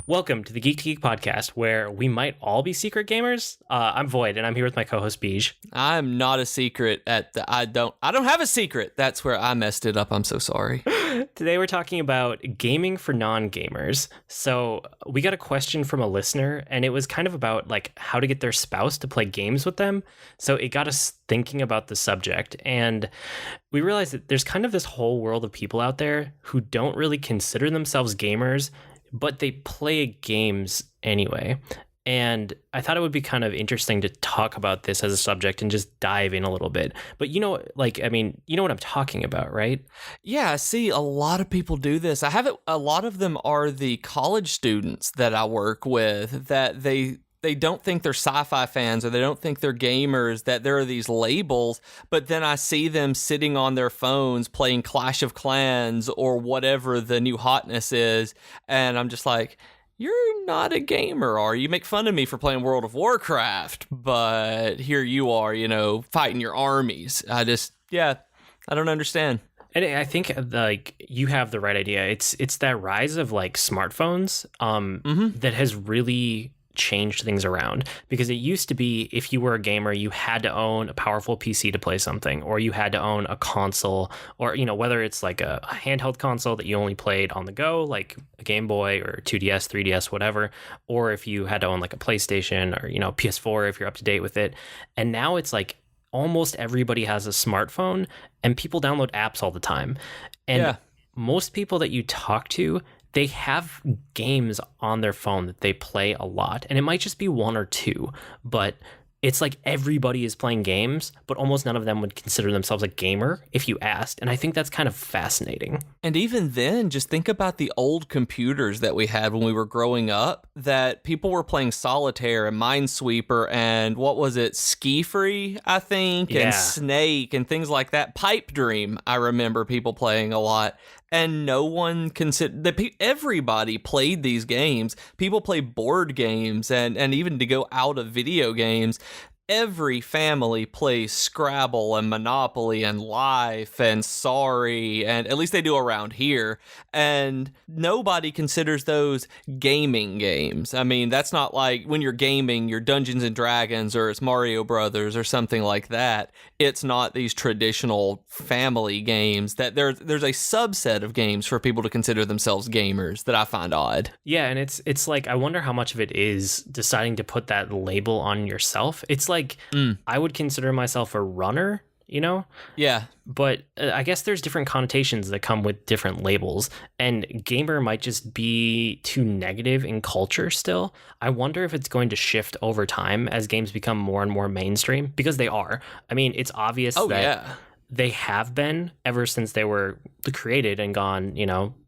Welcome to the Geek to Geek podcast, where we might all be secret gamers. I'm Void, and I'm here with my co-host Beej. I'm not a secret I don't have a secret. That's where I messed it up. I'm so sorry. Today we're talking about gaming for non-gamers. So we got a question from a listener, and it was kind of about like how to get their spouse to play games with them. So it got us thinking about the subject, and we realized that there's kind of this whole world of people out there who don't really consider themselves gamers, but they play games anyway. And I thought it would be kind of interesting to talk about this as a subject and just dive in a little bit. But you know what I'm talking about, right? Yeah, see, a lot of people do this. A lot of them are the college students that I work with, that they don't think they're sci-fi fans, or they don't think they're gamers, that there are these labels, but then I see them sitting on their phones playing Clash of Clans or whatever the new hotness is, and I'm just like, you're not a gamer, are you? You make fun of me for playing World of Warcraft, but here you are, fighting your armies. I don't understand. And I think like you have the right idea. It's that rise of like smartphones that has really changed things around, because it used to be if you were a gamer, you had to own a powerful PC to play something, or you had to own a console, or whether it's like a handheld console that you only played on the go, like a Game Boy or 2DS, 3DS, whatever, or if you had to own like a PlayStation or PS4 if you're up to date with it. And now it's like almost everybody has a smartphone, and people download apps all the time. And most people that you talk to, they have games on their phone that they play a lot. And it might just be one or two, but it's like everybody is playing games, but almost none of them would consider themselves a gamer if you asked. And I think that's kind of fascinating. And even then, just think about the old computers that we had when we were growing up, that people were playing Solitaire and Minesweeper and what was it, Ski Free, I think, and Snake and things like that. Pipe Dream, I remember people playing a lot. And no one considered, everybody played these games. People play board games, and even to go out of video games. Every family plays Scrabble and Monopoly and Life and Sorry, and at least they do around here. And nobody considers those gaming games. I mean, that's not like when you're gaming, you're Dungeons and Dragons or it's Mario Brothers or something like that. It's not these traditional family games. That there's a subset of games for people to consider themselves gamers that I find odd. Yeah, and it's like, I wonder how much of it is deciding to put that label on yourself. It's like, I would consider myself a runner, Yeah. But I guess there's different connotations that come with different labels, and gamer might just be too negative in culture still. I wonder if it's going to shift over time as games become more and more mainstream, because they are. I mean, it's obvious they have been ever since they were created and gone,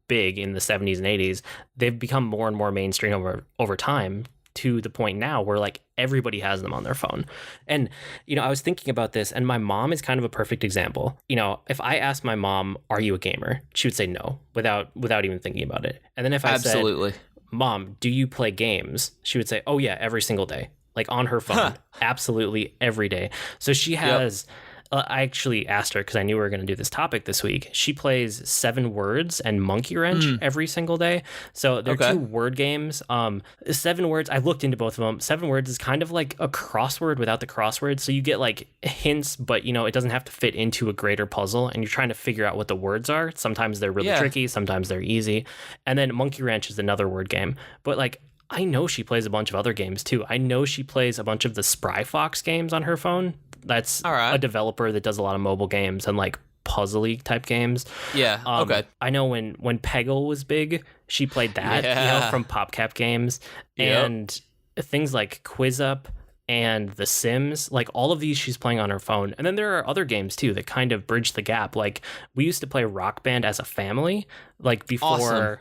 big in the 70s and 80s. They've become more and more mainstream over time, to the point now where like everybody has them on their phone. And I was thinking about this, and my mom is kind of a perfect example. If I asked my mom, are you a gamer, she would say no without even thinking about it. And then if I said, Mom, do you play games, she would say, oh yeah, every single day, like on her phone. Absolutely every day. So she has I actually asked her, because I knew we were going to do this topic this week. She plays 7 Words and Monkey Wrench every single day. So they're 2 word games. 7 Words, I looked into both of them. 7 Words is kind of like a crossword without the crossword. So you get like hints, but it doesn't have to fit into a greater puzzle. And you're trying to figure out what the words are. Sometimes they're really tricky. Sometimes they're easy. And then Monkey Wrench is another word game. But like, I know she plays a bunch of other games too. I know she plays a bunch of the Spry Fox games on her phone. That's a developer that does a lot of mobile games and like puzzly type games. Yeah. I know when Peggle was big, she played that, from PopCap games, and things like Quiz Up and The Sims, like all of these she's playing on her phone. And then there are other games too that kind of bridge the gap. Like we used to play Rock Band as a family, like before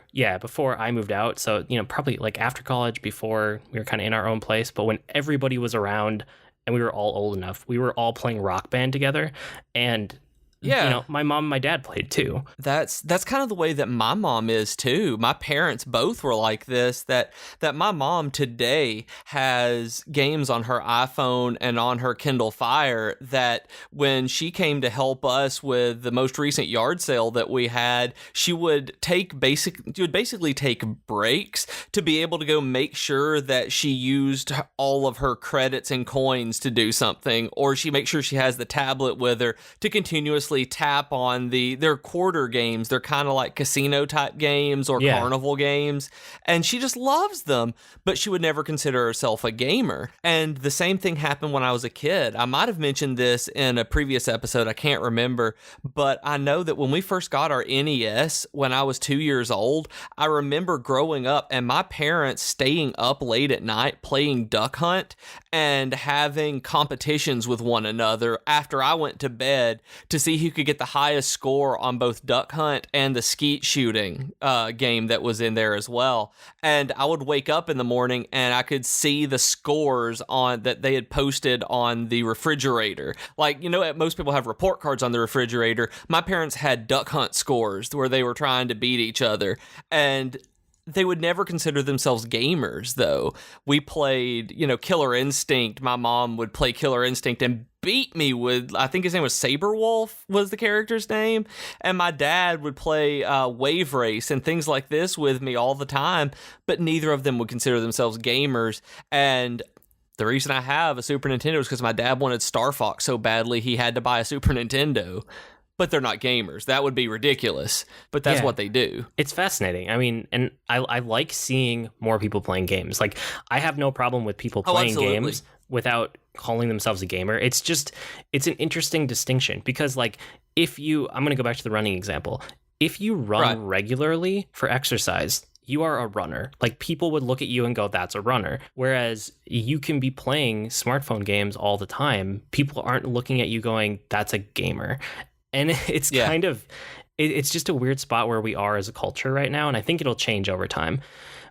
I moved out. So, probably like after college, before we were kind of in our own place, but when everybody was around and we were all old enough, we were all playing Rock Band together. And Yeah. my mom and my dad played too. That's kind of the way that my mom is too. My parents both were like this, that my mom today has games on her iPhone and on her Kindle Fire that when she came to help us with the most recent yard sale that we had, she would basically take breaks to be able to go make sure that she used all of her credits and coins to do something, or she makes sure she has the tablet with her to continuously tap on their quarter games. They're kind of like casino type games or carnival games, and she just loves them, but she would never consider herself a gamer. And the same thing happened when I was a kid. I might have mentioned this in a previous episode, I can't remember, but I know that when we first got our NES when I was 2 years old, I remember growing up and my parents staying up late at night playing Duck Hunt and having competitions with one another after I went to bed to see who could get the highest score on both Duck Hunt and the skeet shooting game that was in there as well. And I would wake up in the morning and I could see the scores on that they had posted on the refrigerator. Like, most people have report cards on the refrigerator. My parents had Duck Hunt scores where they were trying to beat each other. And they would never consider themselves gamers, though. We played, Killer Instinct. My mom would play Killer Instinct and beat me with, I think his name was Saberwolf was the character's name. And my dad would play Wave Race and things like this with me all the time, but neither of them would consider themselves gamers. And the reason I have a Super Nintendo is because my dad wanted Star Fox so badly he had to buy a Super Nintendo. But they're not gamers. That would be ridiculous. But that's what they do. It's fascinating. I mean, and I like seeing more people playing games. Like, I have no problem with people playing games without calling themselves a gamer. It's an interesting distinction because, like, I'm going to go back to the running example. If you run regularly for exercise, you are a runner. Like, people would look at you and go, that's a runner. Whereas you can be playing smartphone games all the time. People aren't looking at you going, that's a gamer. And it's kind of, it's just a weird spot where we are as a culture right now. And I think it'll change over time.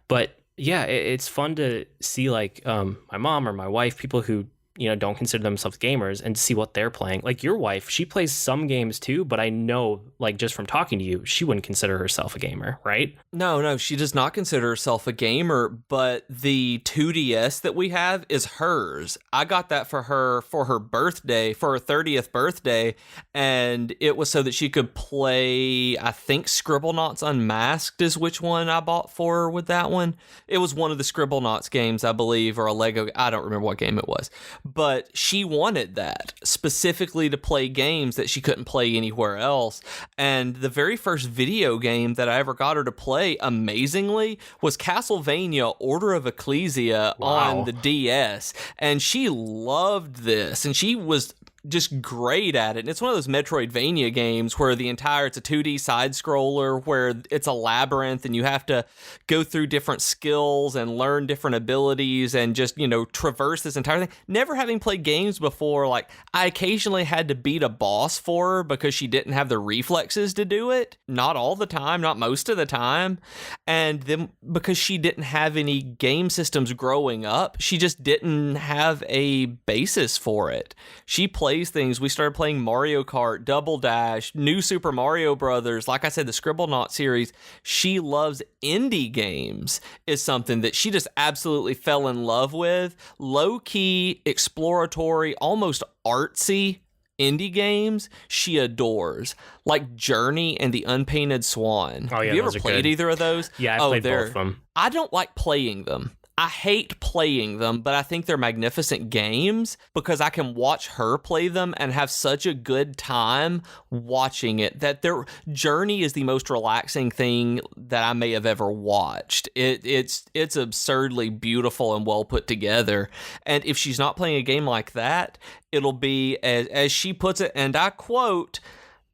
But yeah, it's fun to see like my mom or my wife, people who, don't consider themselves gamers, and see what they're playing. Like your wife, she plays some games too, but I know, like, just from talking to you, she wouldn't consider herself a gamer, right? No, she does not consider herself a gamer, but the 2DS that we have is hers. I got that for her birthday, for her 30th birthday, and it was so that she could play, I think, Scribblenauts Unmasked is which one I bought for her with that one. It was one of the Scribblenauts games, I believe, or a Lego, I don't remember what game it was. But she wanted that specifically to play games that she couldn't play anywhere else. And the very first video game that I ever got her to play, amazingly, was Castlevania Order of Ecclesia on the DS. And she loved this. And she was just great at it. And it's one of those Metroidvania games where it's a 2D side scroller where it's a labyrinth and you have to go through different skills and learn different abilities and just, traverse this entire thing. Never having played games before, like, I occasionally had to beat a boss for her because she didn't have the reflexes to do it. Not all the time, not most of the time. And then because she didn't have any game systems growing up, she just didn't have a basis for it. She played things. We started playing Mario Kart, Double Dash, New Super Mario Brothers. Like I said, the Scribblenauts series. She loves indie games is something that she just absolutely fell in love with. Low-key, exploratory, almost artsy indie games she adores, like Journey and The Unpainted Swan. Oh, yeah, have you ever played either of those? Yeah, I played both of them. I don't like playing them. I hate playing them, but I think they're magnificent games because I can watch her play them and have such a good time watching it that their Journey is the most relaxing thing that I may have ever watched. It's absurdly beautiful and well put together. And if she's not playing a game like that, it'll be, as she puts it, and I quote,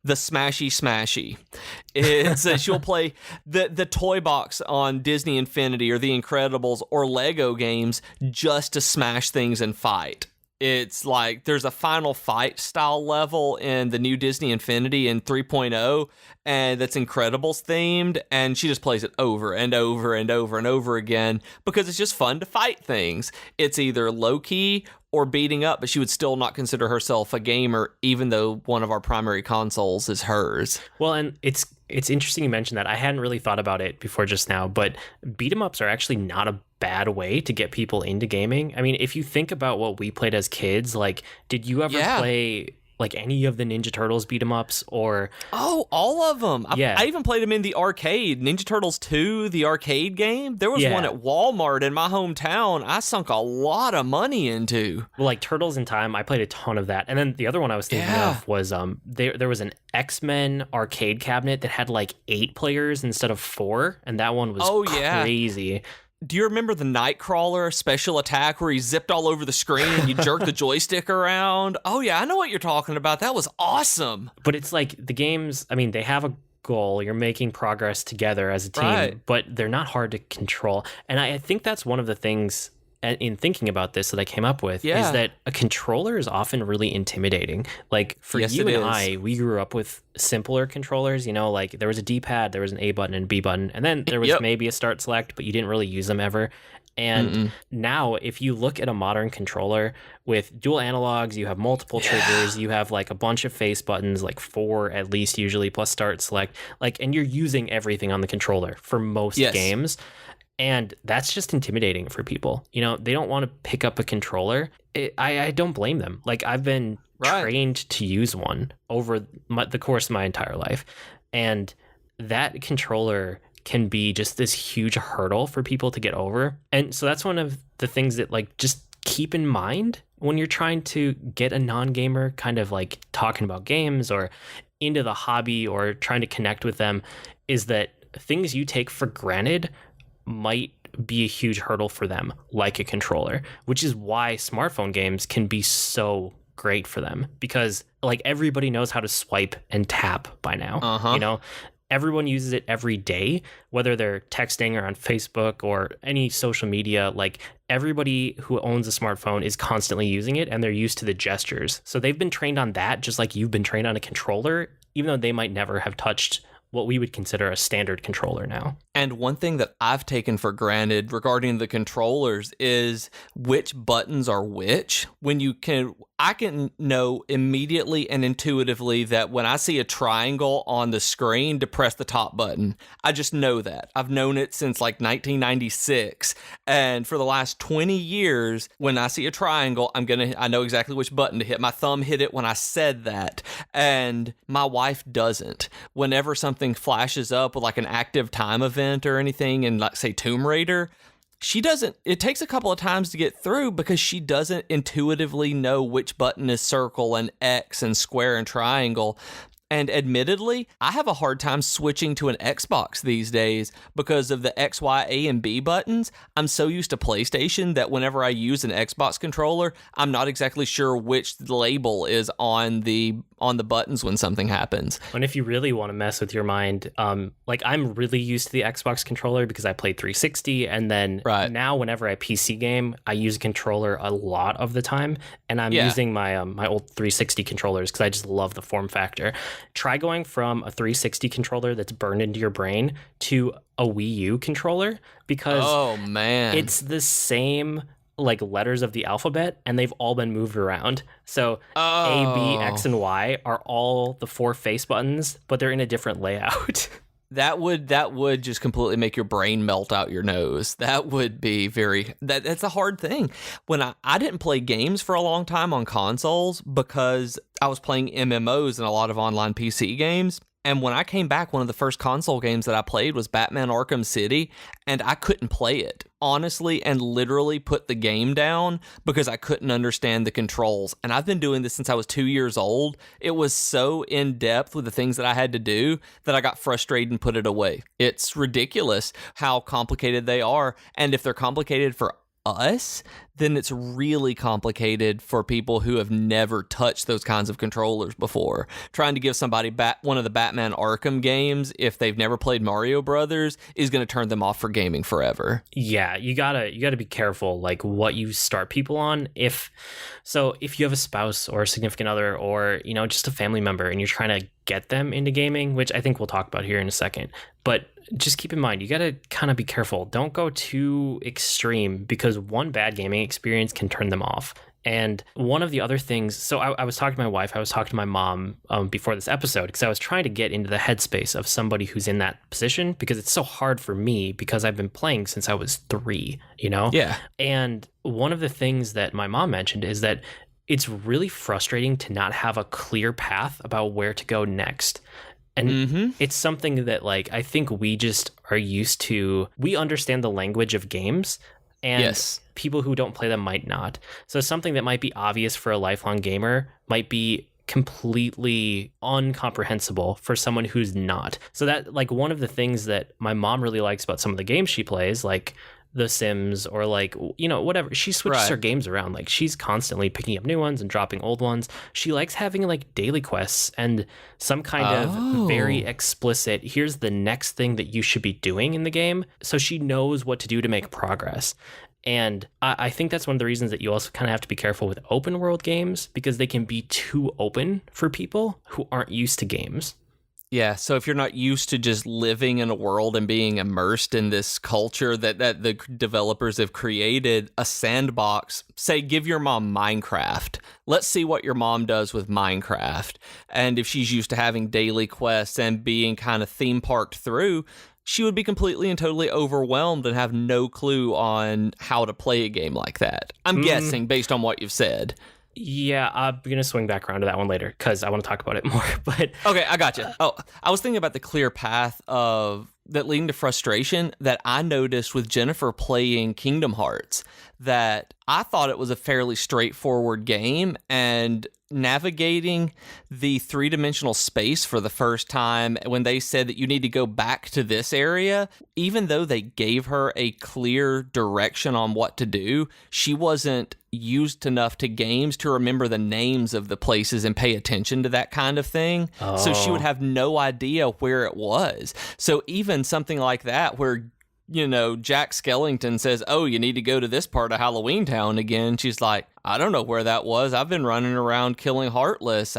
the Smashy. She'll play the toy box on Disney Infinity or The Incredibles or Lego games just to smash things and fight. It's like there's a Final Fight style level in the new Disney Infinity in 3.0, and that's Incredibles themed, and she just plays it over and over and over and over again because it's just fun to fight things. It's either low-key or beating up, but she would still not consider herself a gamer, even though one of our primary consoles is hers. Well, and it's interesting you mentioned that. I hadn't really thought about it before just now, but beat 'em ups are actually not a bad way to get people into gaming. I mean, if you think about what we played as kids, like, did you ever play like any of the Ninja Turtles beat 'em ups or all of them? I even played them in the arcade. Ninja Turtles 2, the arcade game. There was one at Walmart in my hometown I sunk a lot of money into. Well, like Turtles in Time, I played a ton of that. And then the other one I was thinking of was there was an X-Men arcade cabinet that had like 8 players instead of 4, and that one was crazy. Do you remember the Nightcrawler special attack where he zipped all over the screen and you jerked the joystick around? Oh, yeah, I know what you're talking about. That was awesome. But it's like the games, I mean, they have a goal. You're making progress together as a team, but they're not hard to control. And I think that's one of the things in thinking about this that I came up with is that a controller is often really intimidating. Like for you and I, we grew up with simpler controllers, you know, like there was a D-pad, there was an A button and B button, and then there was maybe a start select, but you didn't really use them ever. And now if you look at a modern controller with dual analogs, you have multiple triggers, you have like a bunch of face buttons, like 4 at least usually, plus start select, like, and you're using everything on the controller for most games. And that's just intimidating for people. You know, they don't want to pick up a controller. I don't blame them. Like, I've been trained to use one over the course of my entire life. And that controller can be just this huge hurdle for people to get over. And so that's one of the things that, like, just keep in mind when you're trying to get a non-gamer kind of like talking about games or into the hobby or trying to connect with them, is that things you take for granted might be a huge hurdle for them, like a controller, which is why smartphone games can be so great for them, because like everybody knows how to swipe and tap by now. You know, everyone uses it every day, whether they're texting or on Facebook or any social media. Like everybody who owns a smartphone is constantly using it, and they're used to the gestures. So they've been trained on that, just like you've been trained on a controller, even though they might never have touched what we would consider a standard controller now. And one thing that I've taken for granted regarding the controllers is which buttons are which. I can know immediately and intuitively that when I see a triangle on the screen, to press the top button. I just know that. I've known it since like 1996. And for the last 20 years, when I see a triangle, I know exactly which button to hit. My thumb hit it when I said that. And my wife doesn't. Whenever something flashes up with like an active time event or anything in, like, say, Tomb Raider, she doesn't. It takes a couple of times to get through because she doesn't intuitively know which button is circle and X and square and triangle. And admittedly, I have a hard time switching to an Xbox these days because of the X, Y, A, and B buttons. I'm so used to PlayStation that whenever I use an Xbox controller, I'm not exactly sure which label is on the buttons when something happens. And if you really want to mess with your mind, like I'm really used to the Xbox controller because I played 360, and then now whenever I PC game, I use a controller a lot of the time, and I'm using my my old 360 controllers because I just love the form factor. Try going from a 360 controller that's burned into your brain to a Wii U controller, because it's the same like letters of the alphabet, and they've all been moved around. So A, B, X, and Y are all the 4 face buttons, but they're in a different layout. That would just completely make your brain melt out your nose. That would be that's a hard thing. When I didn't play games for a long time on consoles because I was playing MMOs and a lot of online PC games. And when I came back, one of the first console games that I played was Batman Arkham City, and I couldn't play it, honestly, and literally put the game down because I couldn't understand the controls. And I've been doing this since I was 2 years old. It was so in-depth with the things that I had to do that I got frustrated and put it away. It's ridiculous how complicated they are, and if they're complicated for us, then it's really complicated for people who have never touched those kinds of controllers before. Trying to give somebody one of the Batman Arkham games, if they've never played Mario Brothers, is going to turn them off for gaming forever. Yeah, you gotta be careful, like what you start people on. If you have a spouse or a significant other, or you know, just a family member, and you're trying to get them into gaming, which I think we'll talk about here in a second, but just keep in mind, you got to kind of be careful. Don't go too extreme, because one bad gaming experience can turn them off. And one of the other things, so I was talking to my wife, I was talking to my mom before this episode, because I was trying to get into the headspace of somebody who's in that position, because it's so hard for me because I've been playing since I was 3, you know? Yeah. And one of the things that my mom mentioned is that it's really frustrating to not have a clear path about where to go next. And it's something that, like, I think we just are used to. We understand the language of games, and people who don't play them might not. So something that might be obvious for a lifelong gamer might be completely incomprehensible for someone who's not. So that, like, one of the things that my mom really likes about some of the games she plays, like The Sims or, like, you know, whatever, she switches her games around. Like, she's constantly picking up new ones and dropping old ones. She likes having, like, daily quests and some kind of very explicit, here's the next thing that you should be doing in the game, so she knows what to do to make progress. And I think that's one of the reasons that you also kind of have to be careful with open world games, because they can be too open for people who aren't used to games. Yeah, so if you're not used to just living in a world and being immersed in this culture that the developers have created, a sandbox, say give your mom Minecraft. Let's see what your mom does with Minecraft. And if she's used to having daily quests and being kind of theme parked through, she would be completely and totally overwhelmed and have no clue on how to play a game like that. I'm guessing based on what you've said. Yeah, I'm going to swing back around to that one later because I want to talk about it more. But okay, I got you. Oh, I was thinking about the clear path of that leading to frustration that I noticed with Jennifer playing Kingdom Hearts, that I thought it was a fairly straightforward game, and navigating the 3-dimensional space for the first time when they said that you need to go back to this area, even though they gave her a clear direction on what to do, she wasn't used enough to games to remember the names of the places and pay attention to that kind of thing. So she would have no idea where it was. So even something like that where, you know, Jack Skellington says, oh, you need to go to this part of Halloween Town again. She's like, I don't know where that was. I've been running around killing Heartless.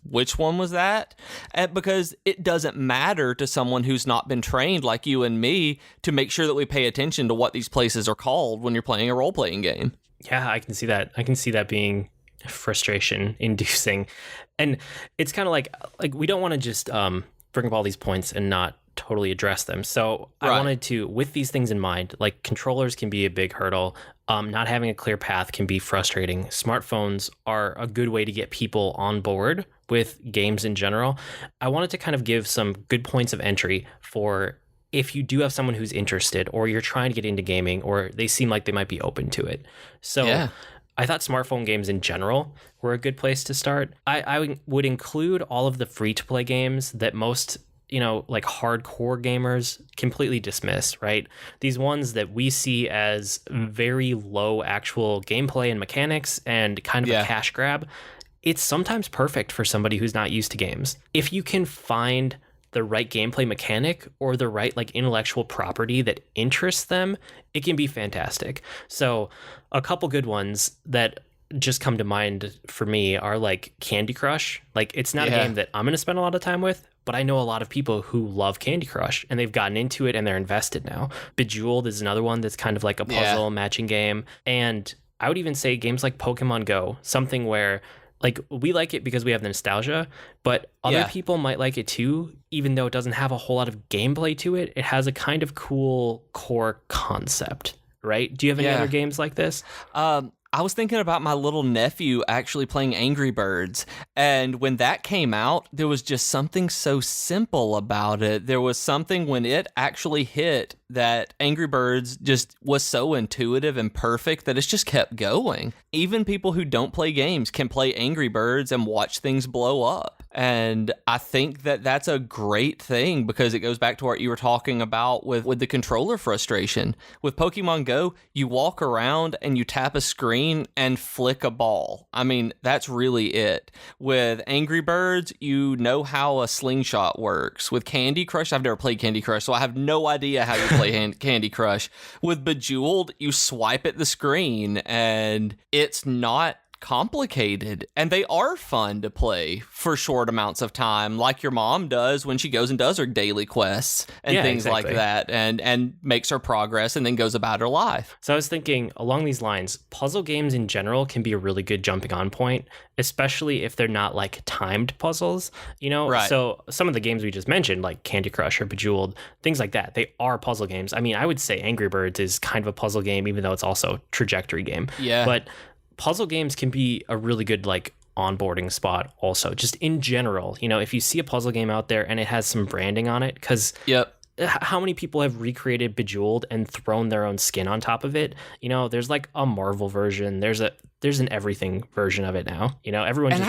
Which one was that? And because it doesn't matter to someone who's not been trained like you and me to make sure that we pay attention to what these places are called when you're playing a role-playing game. Yeah, I can see that. I can see that being frustration inducing. And it's kind of like we don't want to just bring up all these points and not totally address them. So I wanted to, with these things in mind, like controllers can be a big hurdle. Not having a clear path can be frustrating. Smartphones are a good way to get people on board with games in general. I wanted to kind of give some good points of entry for if you do have someone who's interested, or you're trying to get into gaming, or they seem like they might be open to it. So I thought smartphone games in general were a good place to start. I would include all of the free-to-play games that most, you know, like hardcore gamers completely dismiss, right? These ones that we see as very low actual gameplay and mechanics and kind of a cash grab. It's sometimes perfect for somebody who's not used to games. If you can find the right gameplay mechanic or the right like intellectual property that interests them, it can be fantastic. So a couple good ones that just come to mind for me are like Candy Crush. Like, it's not a game that I'm going to spend a lot of time with, but I know a lot of people who love Candy Crush and they've gotten into it and they're invested now. Bejeweled is another one that's kind of like a puzzle matching game. And I would even say games like Pokemon Go, something where like we like it because we have the nostalgia, but other people might like it too, even though it doesn't have a whole lot of gameplay to it. It has a kind of cool core concept, right? Do you have any other games like this? I was thinking about my little nephew actually playing Angry Birds, and when that came out, there was just something so simple about it. There was something when it actually hit that Angry Birds just was so intuitive and perfect that it's just kept going. Even people who don't play games can play Angry Birds and watch things blow up. And I think that that's a great thing because it goes back to what you were talking about with the controller frustration. With Pokemon Go, you walk around and you tap a screen and flick a ball. I mean, that's really it. With Angry Birds, you know how a slingshot works. With Candy Crush, I've never played Candy Crush, so I have no idea how you play Candy Crush. With Bejeweled, you swipe at the screen and it's not complicated, and they are fun to play for short amounts of time, like your mom does when she goes and does her daily quests and things like that, and makes her progress and then goes about her life. So I was thinking along these lines, puzzle games in general can be a really good jumping on point, especially if they're not like timed puzzles, you know? Right. So some of the games we just mentioned, like Candy Crush or Bejeweled, things like that, they are puzzle games. I mean, I would say Angry Birds is kind of a puzzle game, even though it's also a trajectory game. Yeah. But puzzle games can be a really good like onboarding spot also, just in general. You know, if you see a puzzle game out there and it has some branding on it, because how many people have recreated Bejeweled and thrown their own skin on top of it? You know, there's like a Marvel version. There's an everything version of it now. You know, everyone. And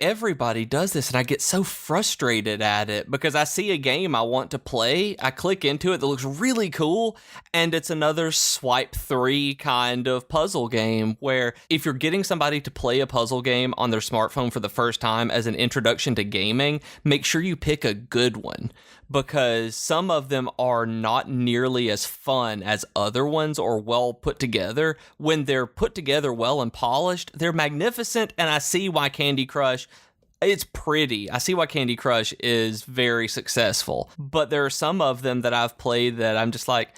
everybody does this, and I get so frustrated at it because I see a game I want to play, I click into it that looks really cool, and it's another swipe 3 kind of puzzle game where if you're getting somebody to play a puzzle game on their smartphone for the first time as an introduction to gaming, make sure you pick a good one, because some of them are not nearly as fun as other ones or well put together. When they're put together well and polished, they're magnificent, and I see why Candy Crush, it's pretty. I see why Candy Crush is very successful, but there are some of them that I've played that I'm just like,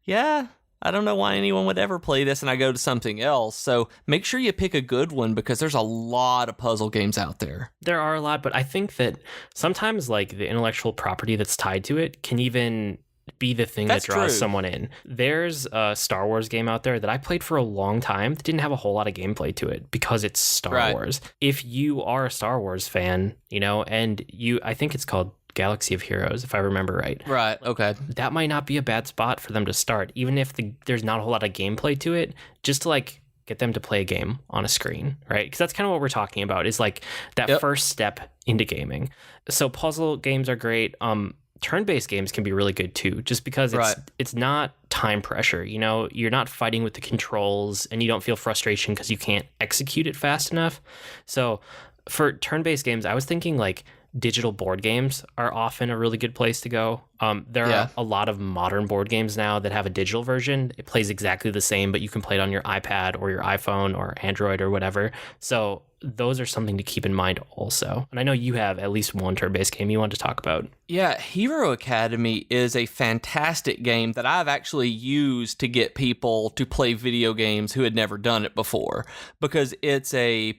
yeah, I don't know why anyone would ever play this, and I go to something else. So make sure you pick a good one, because there's a lot of puzzle games out there. There are a lot, but I think that sometimes like the intellectual property that's tied to it can even be the thing that draws someone in. There's a Star Wars game out there that I played for a long time that didn't have a whole lot of gameplay to it because it's Star Wars. If you are a Star Wars fan, you know, and I think it's called Galaxy of Heroes, if I remember right. Right, okay. That might not be a bad spot for them to start, even if there's not a whole lot of gameplay to it, just to like get them to play a game on a screen, right? Because that's kind of what we're talking about, is like that first step into gaming. So puzzle games are great. Turn-based games can be really good too, just because it's not time pressure. You know, you're not fighting with the controls, and you don't feel frustration because you can't execute it fast enough. So for turn-based games, I was thinking like digital board games are often a really good place to go. There are a lot of modern board games now that have a digital version. It plays exactly the same, but you can play it on your iPad or your iPhone or Android or whatever. So those are something to keep in mind also. And I know you have at least one turn-based game you want to talk about. Yeah, Hero Academy is a fantastic game that I've actually used to get people to play video games who had never done it before, because it's a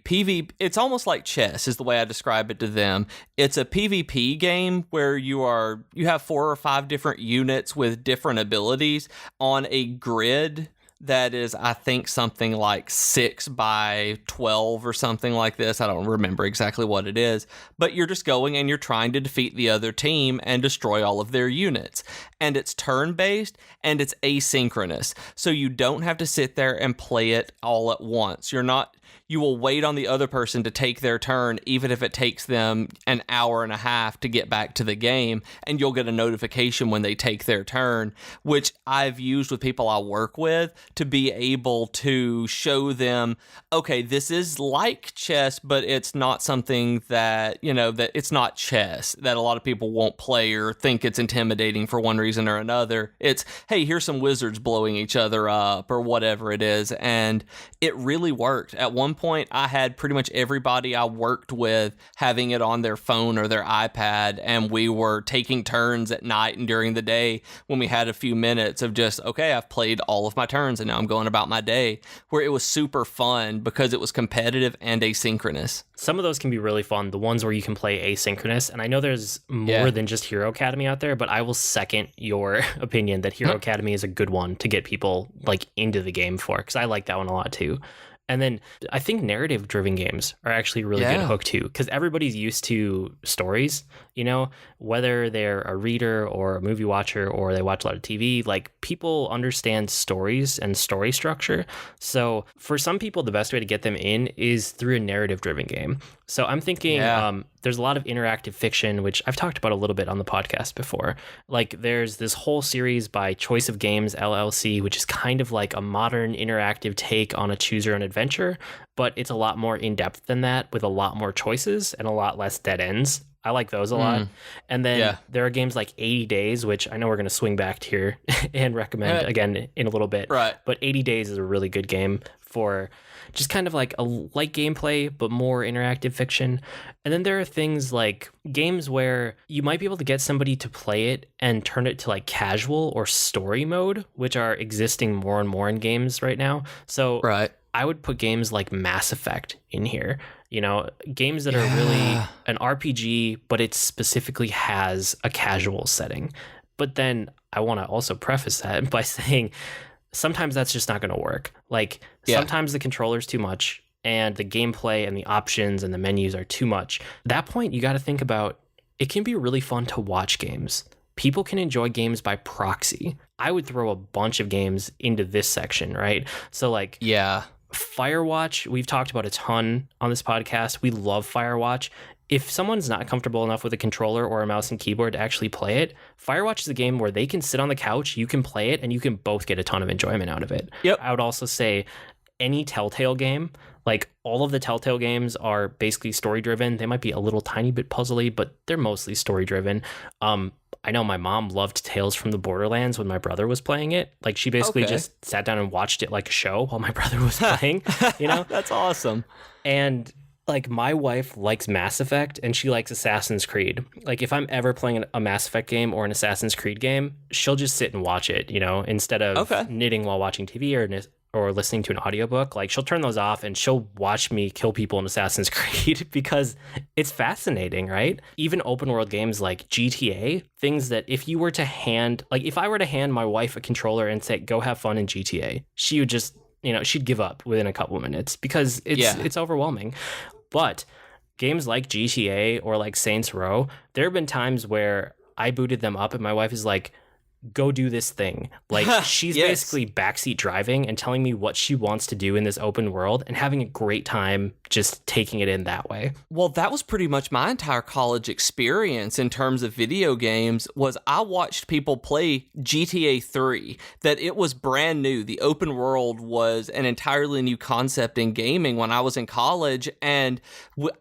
it's almost like chess is the way I describe it to them. It's a PvP game where you have 4 or 5 different units with different abilities on a grid that is, I think, something like 6 by 12 or something like this. I don't remember exactly what it is, but you're just going and you're trying to defeat the other team and destroy all of their units. And it's turn-based and it's asynchronous, so you don't have to sit there and play it all at once. You will wait on the other person to take their turn, even if it takes them an hour and a half to get back to the game, and you'll get a notification when they take their turn, which I've used with people I work with to be able to show them, okay, this is like chess, but it's not something that, that it's not chess, that a lot of people won't play or think it's intimidating for one reason or another. It's, hey, here's some wizards blowing each other up or whatever it is, and it really worked. At one point, I had pretty much everybody I worked with having it on their phone or their iPad, and we were taking turns at night and during the day when we had a few minutes of just, okay, I've played all of my turns and now I'm going about my day, where it was super fun because it was competitive and asynchronous. Some of those can be really fun, the ones where you can play asynchronous, and I know there's more than just Hero Academy out there, but I will second your opinion that Hero Academy is a good one to get people like into the game for, because I like that one a lot too. And then I think narrative-driven games are actually a really good hook too, because everybody's used to stories, whether they're a reader or a movie watcher or they watch a lot of TV, like people understand stories and story structure. So for some people, the best way to get them in is through a narrative-driven game. So I'm thinking there's a lot of interactive fiction, which I've talked about a little bit on the podcast before. Like there's this whole series by Choice of Games, LLC, which is kind of like a modern interactive take on a choose your own adventure, but it's a lot more in-depth than that with a lot more choices and a lot less dead ends. I like those a lot. And then there are games like 80 Days, which I know we're going to swing back to here and recommend again in a little bit. Right. But 80 Days is a really good game for just kind of like a light gameplay, but more interactive fiction. And then there are things like games where you might be able to get somebody to play it and turn it to like casual or story mode, which are existing more and more in games right now. So right. I would put games like Mass Effect in here. You know, games that are really an RPG, but it specifically has a casual setting. But then I want to also preface that by saying sometimes that's just not going to work. Like sometimes the controller's too much and the gameplay and the options and the menus are too much. At that point, you got to think about it can be really fun to watch games. People can enjoy games by proxy. I would throw a bunch of games into this section, right? So like, Firewatch, we've talked about a ton on this podcast. We love Firewatch. If someone's not comfortable enough with a controller or a mouse and keyboard to actually play it, Firewatch is a game where they can sit on the couch, you can play it, and you can both get a ton of enjoyment out of it. Yep. I would also say any Telltale game, like all of the Telltale games are basically story-driven. They might be a little tiny bit puzzly, but they're mostly story-driven. I know my mom loved Tales from the Borderlands when my brother was playing it. Like she basically just sat down and watched it like a show while my brother was playing, you know? That's awesome. And like my wife likes Mass Effect and she likes Assassin's Creed. Like if I'm ever playing a Mass Effect game or an Assassin's Creed game, she'll just sit and watch it, you know, instead of knitting while watching TV or listening to an audiobook. Like she'll turn those off and she'll watch me kill people in Assassin's Creed because it's fascinating, right? Even open world games like GTA, things that if you were to if I were to hand my wife a controller and say, go have fun in GTA, she would just, you know, she'd give up within a couple of minutes because it's overwhelming. But games like GTA or like Saints Row, there have been times where I booted them up and my wife is like, go do this thing. Like she's basically backseat driving and telling me what she wants to do in this open world and having a great time just taking it in that way. Well, that was pretty much my entire college experience in terms of video games was I watched people play GTA 3, that it was brand new. The open world was an entirely new concept in gaming when I was in college, and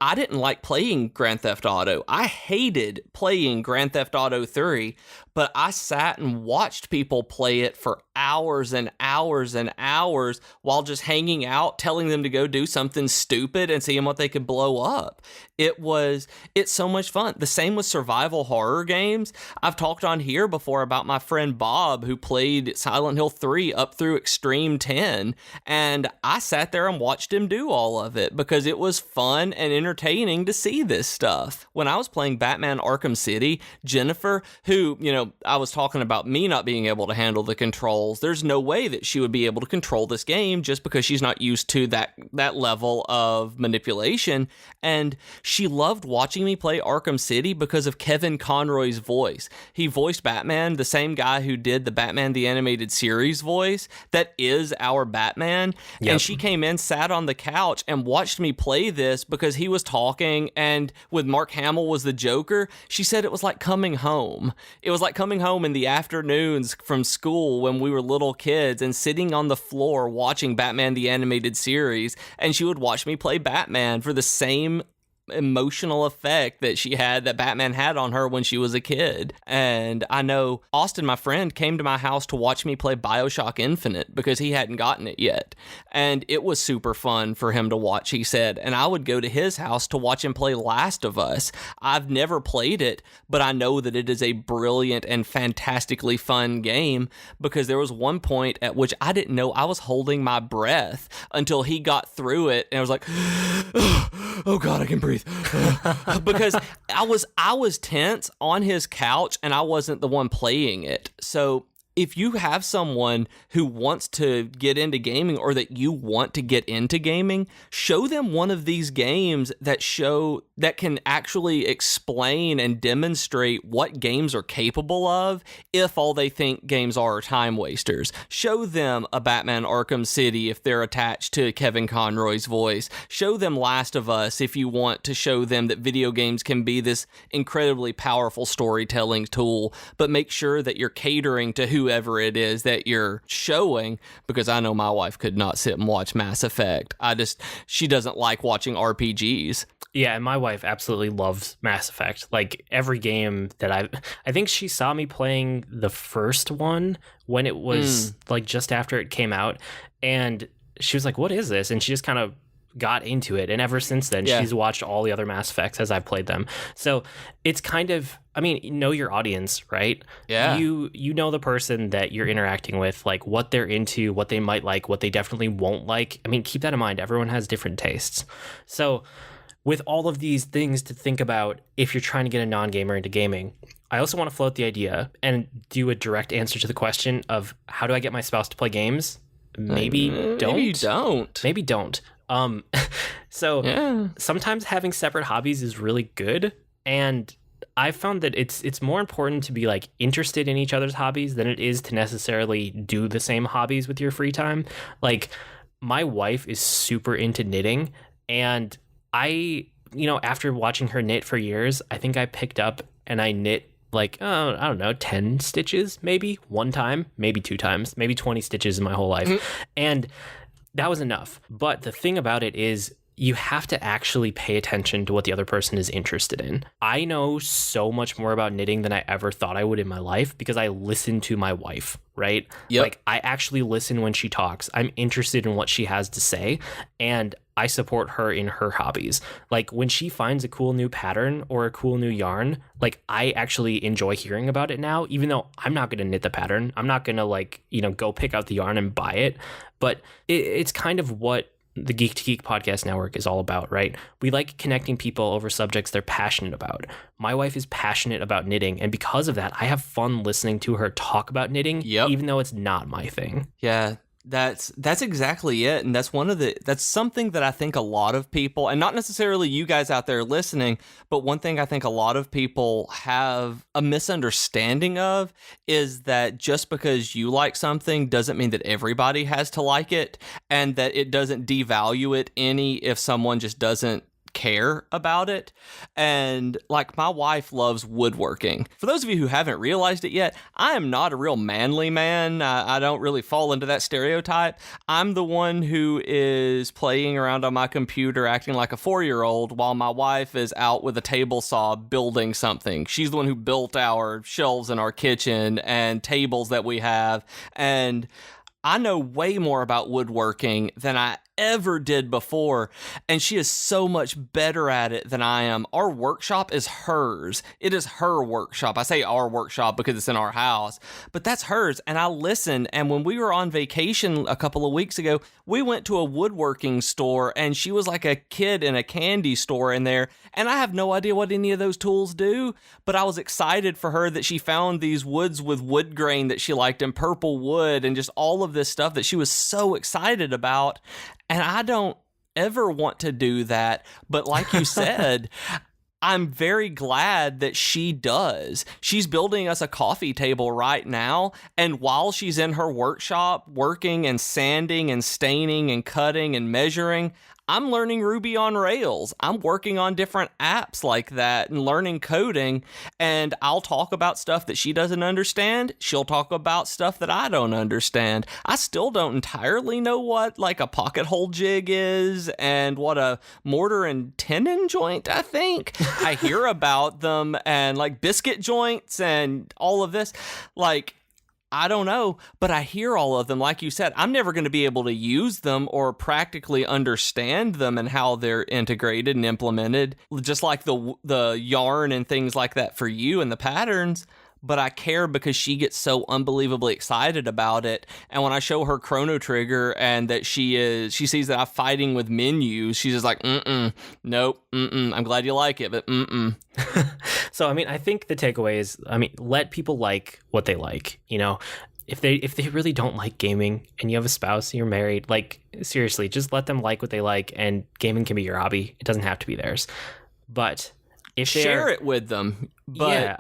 I didn't like playing Grand Theft Auto. I hated playing Grand Theft Auto 3, but I sat and watched people play it for hours and hours and hours while just hanging out, telling them to go do something stupid and seeing what they could blow up. It's so much fun. The same with survival horror games. I've talked on here before about my friend Bob who played Silent Hill 3 up through Extreme 10, and I sat there and watched him do all of it because it was fun and entertaining to see this stuff. When I was playing Batman Arkham City, Jennifer, who, you know, I was talking about me not being able to handle the controls. There's no way that she would be able to control this game just because she's not used to that level of manipulation. And she loved watching me play Arkham City because of Kevin Conroy's voice. He voiced Batman, the same guy who did the Batman the Animated Series voice. That is our Batman. Yep. And she came in, sat on the couch, and watched me play this because he was talking, and with Mark Hamill was the Joker. She said it was like coming home. It was like coming home in the afternoons from school when we were little kids and sitting on the floor watching Batman the Animated Series, and she would watch me play Batman for the same emotional effect that Batman had on her when she was a kid. And I know Austin, my friend, came to my house to watch me play Bioshock Infinite because he hadn't gotten it yet. And it was super fun for him to watch, he said. And I would go to his house to watch him play Last of Us. I've never played it, but I know that it is a brilliant and fantastically fun game because there was one point at which I didn't know I was holding my breath until he got through it. And I was like, oh God, I can breathe. Because I was tense on his couch and I wasn't the one playing it. So if you have someone who wants to get into gaming or that you want to get into gaming, show them one of these games that can actually explain and demonstrate what games are capable of if all they think games are time wasters. Show them a Batman Arkham City if they're attached to Kevin Conroy's voice. Show them Last of Us if you want to show them that video games can be this incredibly powerful storytelling tool, but make sure that you're catering to whoever it is that you're showing, because I know my wife could not sit and watch Mass Effect. She doesn't like watching RPGs. Yeah, and my wife absolutely loves Mass Effect. Like every game that I think she saw me playing the first one when it was like just after it came out, and she was like, what is this? And she just kind of got into it, and ever since then she's watched all the other Mass Effects as I've played them. So it's kind of, I mean, know your audience, right? You know the person that you're interacting with, like what they're into, what they might like, what they definitely won't like. I mean, keep that in mind. Everyone has different tastes. So with all of these things to think about if you're trying to get a non-gamer into gaming, I also want to float the idea and do a direct answer to the question of, how do I get my spouse to play games? Maybe don't. Maybe don't. So sometimes having separate hobbies is really good, and I've found that it's more important to be like interested in each other's hobbies than it is to necessarily do the same hobbies with your free time. Like, my wife is super into knitting, and I, after watching her knit for years, I think I picked up and I knit like, I don't know, 10 stitches, maybe one time, maybe 2 times, maybe 20 stitches in my whole life. And that was enough. But the thing about it is, you have to actually pay attention to what the other person is interested in. I know so much more about knitting than I ever thought I would in my life because I listen to my wife, right? Yep. Like, I actually listen when she talks. I'm interested in what she has to say, and I support her in her hobbies. Like, when she finds a cool new pattern or a cool new yarn, like, I actually enjoy hearing about it now, even though I'm not going to knit the pattern. I'm not going to go pick out the yarn and buy it. But it's kind of what the Geek to Geek podcast network is all about, right? We like connecting people over subjects they're passionate about. My wife is passionate about knitting, and because of that, I have fun listening to her talk about knitting, even though it's not my thing. Yeah. That's exactly it. And that's something that I think a lot of people, and not necessarily you guys out there listening, but one thing I think a lot of people have a misunderstanding of is that just because you like something doesn't mean that everybody has to like it, and that it doesn't devalue it any if someone just doesn't care about it. And like, my wife loves woodworking. For those of you who haven't realized it yet, I am not a real manly man. I don't really fall into that stereotype. I'm the one who is playing around on my computer acting like a 4-year-old while my wife is out with a table saw building something. She's the one who built our shelves in our kitchen and tables that we have, and I know way more about woodworking than I ever did before, and she is so much better at it than I am. Our workshop is hers. It is her workshop. I say our workshop because it's in our house, but that's hers, and I listen. And when we were on vacation a couple of weeks ago, we went to a woodworking store, and she was like a kid in a candy store in there, and I have no idea what any of those tools do, but I was excited for her that she found these woods with wood grain that she liked, and purple wood, and just all of this stuff that she was so excited about. And I don't ever want to do that. But like you said, I'm very glad that she does. She's building us a coffee table right now. And while she's in her workshop working and sanding and staining and cutting and measuring, I'm learning Ruby on Rails. I'm working on different apps like that and learning coding, and I'll talk about stuff that she doesn't understand. She'll talk about stuff that I don't understand. I still don't entirely know what like a pocket hole jig is and what a mortar and tenon joint, I think. I hear about them, and like biscuit joints and all of this. Like, I don't know, but I hear all of them. Like you said, I'm never going to be able to use them or practically understand them and how they're integrated and implemented, just like the yarn and things like that for you and the patterns. But I care because she gets so unbelievably excited about it. And when I show her Chrono Trigger and that she sees that I'm fighting with menus, she's just like, nope, I'm glad you like it, but So, I mean, I think the takeaway is, let people like what they like. If they really don't like gaming and you have a spouse, you're married, like, seriously, just let them like what they like, and gaming can be your hobby. It doesn't have to be theirs. But if share it with them. But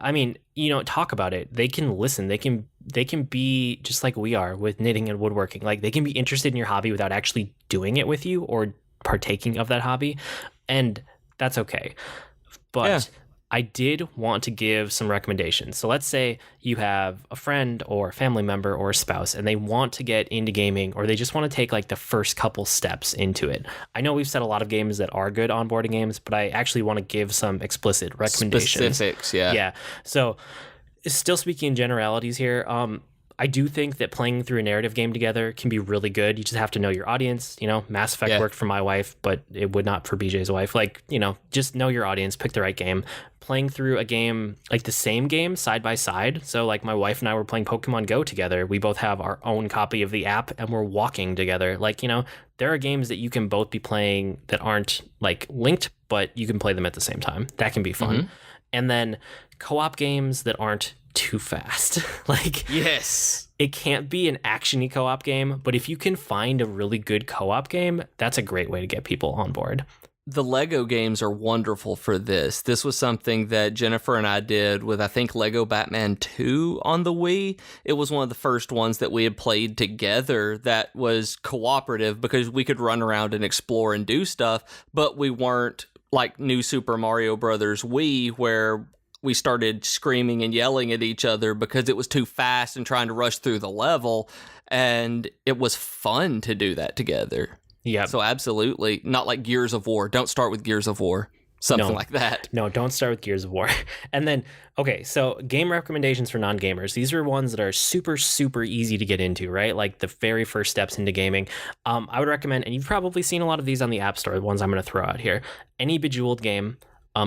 yeah, talk about it. They can listen. They can be just like we are with knitting and woodworking. Like, they can be interested in your hobby without actually doing it with you or partaking of that hobby, and that's okay. But I did want to give some recommendations. So let's say you have a friend or a family member or a spouse, and they want to get into gaming, or they just want to take like the first couple steps into it. I know we've said a lot of games that are good onboarding games, but I actually want to give some explicit recommendations. Specifics, yeah. Yeah. So still speaking in generalities here, I do think that playing through a narrative game together can be really good. You just have to know your audience. Mass Effect worked for my wife, but it would not for BJ's wife. Like, just know your audience, pick the right game. Playing through a game, like the same game side by side. So like my wife and I were playing Pokemon Go together. We both have our own copy of the app and we're walking together. Like, there are games that you can both be playing that aren't like linked, but you can play them at the same time. That can be fun. Mm-hmm. And then co-op games that aren't too fast. Like, yes, it can't be an action-y co-op game, but if you can find a really good co-op game, that's a great way to get people on board. The Lego games are wonderful for this. This was something that Jennifer and I did with, I think, Lego Batman 2 on the Wii. It was one of the first ones that we had played together that was cooperative because we could run around and explore and do stuff, but we weren't like New Super Mario Brothers Wii, where we started screaming and yelling at each other because it was too fast and trying to rush through the level, and it was fun to do that together. Yeah. So absolutely. Not like Gears of War. Don't start with Gears of War. Something like that. No, don't start with Gears of War. And then, okay, so game recommendations for non-gamers. These are ones that are super, super easy to get into, right? Like the very first steps into gaming. I would recommend, and you've probably seen a lot of these on the App Store, the ones I'm going to throw out here. Any Bejeweled game.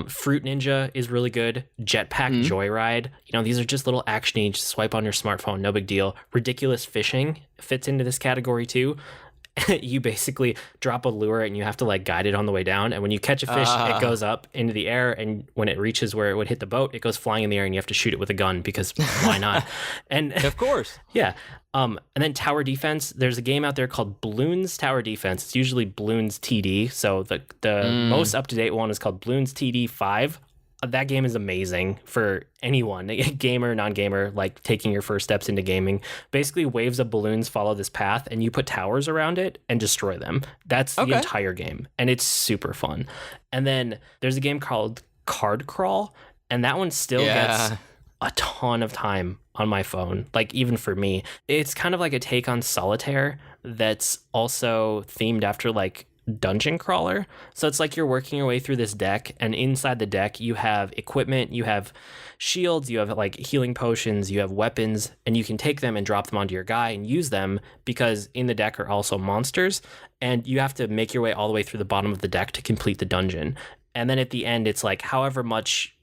Fruit Ninja is really good. Jetpack Joyride. These are just little action-y. Just swipe on your smartphone. No big deal. Ridiculous Fishing fits into this category too. You basically drop a lure and you have to like guide it on the way down. And when you catch a fish, it goes up into the air. And when it reaches where it would hit the boat, it goes flying in the air and you have to shoot it with a gun because why not? And of course. Yeah. And then Tower Defense, there's a game out there called Bloon's Tower Defense. It's usually Bloon's TD. So the most up-to-date one is called Bloon's TD 5. That game is amazing for anyone, gamer, non-gamer, like taking your first steps into gaming. Basically, waves of balloons follow this path, and you put towers around it and destroy them. That's the entire game, and it's super fun. And then there's a game called Card Crawl, and that one still gets a ton of time on my phone, like even for me. It's kind of like a take on Solitaire that's also themed after like dungeon crawler. So it's like you're working your way through this deck, and inside the deck you have equipment, you have shields, you have like healing potions, you have weapons, and you can take them and drop them onto your guy and use them because in the deck are also monsters, and you have to make your way all the way through the bottom of the deck to complete the dungeon. And then at the end, it's like however much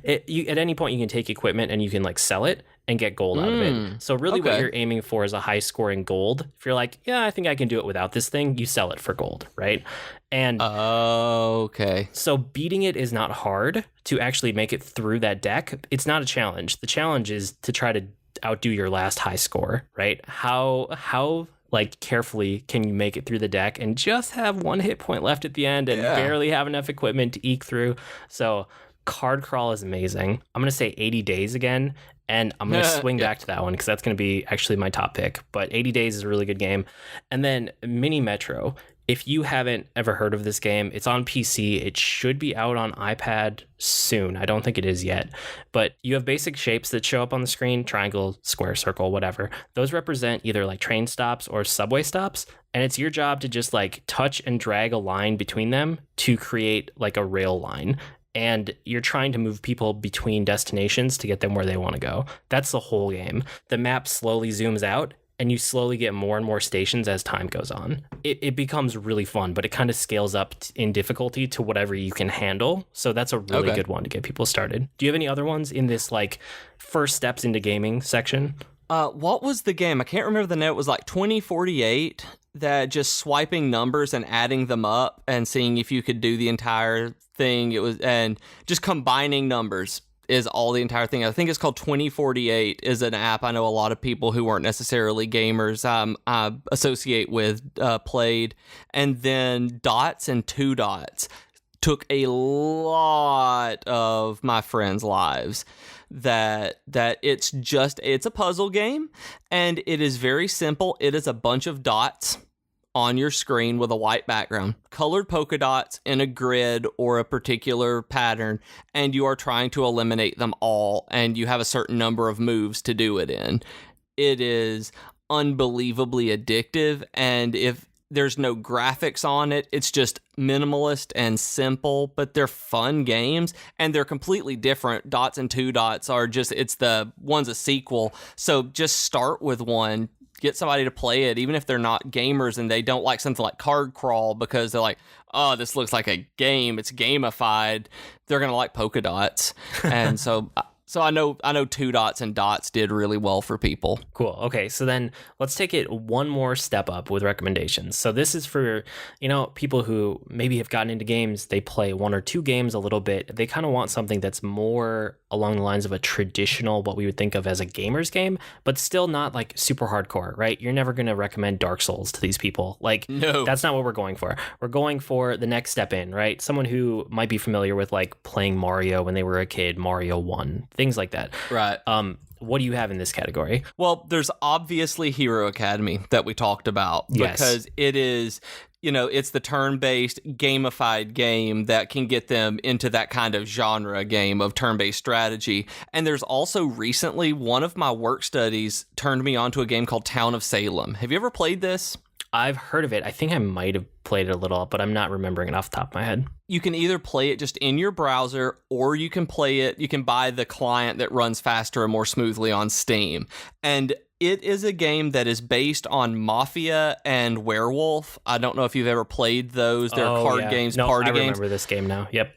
at any point you can take equipment and you can like sell it and get gold out of it. So really what you're aiming for is a high scoring gold. If you're like, yeah, I think I can do it without this thing, you sell it for gold, right? And so beating it is not hard. To actually make it through that deck, it's not a challenge. The challenge is to try to outdo your last high score, right? How like carefully can you make it through the deck and just have one hit point left at the end and barely have enough equipment to eke through. So Card Crawl is amazing. I'm going to say 80 Days again, and I'm going to swing back to that one because that's going to be actually my top pick. But 80 Days is a really good game. And then Mini Metro. If you haven't ever heard of this game, it's on PC. It should be out on iPad soon. I don't think it is yet. But you have basic shapes that show up on the screen: triangle, square, circle, whatever. Those represent either like train stops or subway stops. And it's your job to just like touch and drag a line between them to create like a rail line. And you're trying to move people between destinations to get them where they want to go. That's the whole game. The map slowly zooms out, and you slowly get more and more stations as time goes on. It becomes really fun, but it kind of scales up in difficulty to whatever you can handle. So that's a really good one to get people started. Do you have any other ones in this like first steps into gaming section? What was the game? I can't remember the name. It was like 2048, that just swiping numbers and adding them up and seeing if you could do the entire thing. It was, and just combining numbers is all the entire thing. I think it's called 2048 is an app I know a lot of people who weren't necessarily gamers I associate with played. And then Dots and Two Dots took a lot of my friends' lives. That it's a puzzle game, and it is very simple. It is a bunch of dots on your screen with a white background, colored polka dots in a grid or a particular pattern, and you are trying to eliminate them all, and you have a certain number of moves to do it in. It is unbelievably addictive, and if There's no graphics on it. It's just minimalist and simple, but they're fun games, and they're completely different. Dots and Two Dots are just, one's a sequel. So just start with one, get somebody to play it, even if they're not gamers and they don't like something like Card Crawl because they're like, oh, this looks like a game, it's gamified. They're going to like Polka Dots. And so I know Two Dots and Dots did really well for people. Cool. Okay, so then let's take it one more step up with recommendations. So this is for, people who maybe have gotten into games, they play one or two games a little bit. They kind of want something that's more along the lines of a traditional, what we would think of as a gamer's game, but still not like super hardcore, right? You're never going to recommend Dark Souls to these people. Like, no, that's not what we're going for. We're going for the next step in, right? Someone who might be familiar with like playing Mario when they were a kid, Mario 1, things like that. Right. What do you have in this category? Well, there's obviously Hero Academy that we talked about, because it is, it's the turn-based gamified game that can get them into that kind of genre game of turn-based strategy. And there's also recently, one of my work studies turned me on to a game called Town of Salem. Have you ever played this? I've heard of it. I think I might have played it a little, but I'm not remembering it off the top of my head. You can either play it just in your browser, or you can buy the client that runs faster and more smoothly on Steam. And it is a game that is based on Mafia and Werewolf. I don't know if you've ever played those. They're card games, party games. I remember this game now. Yep.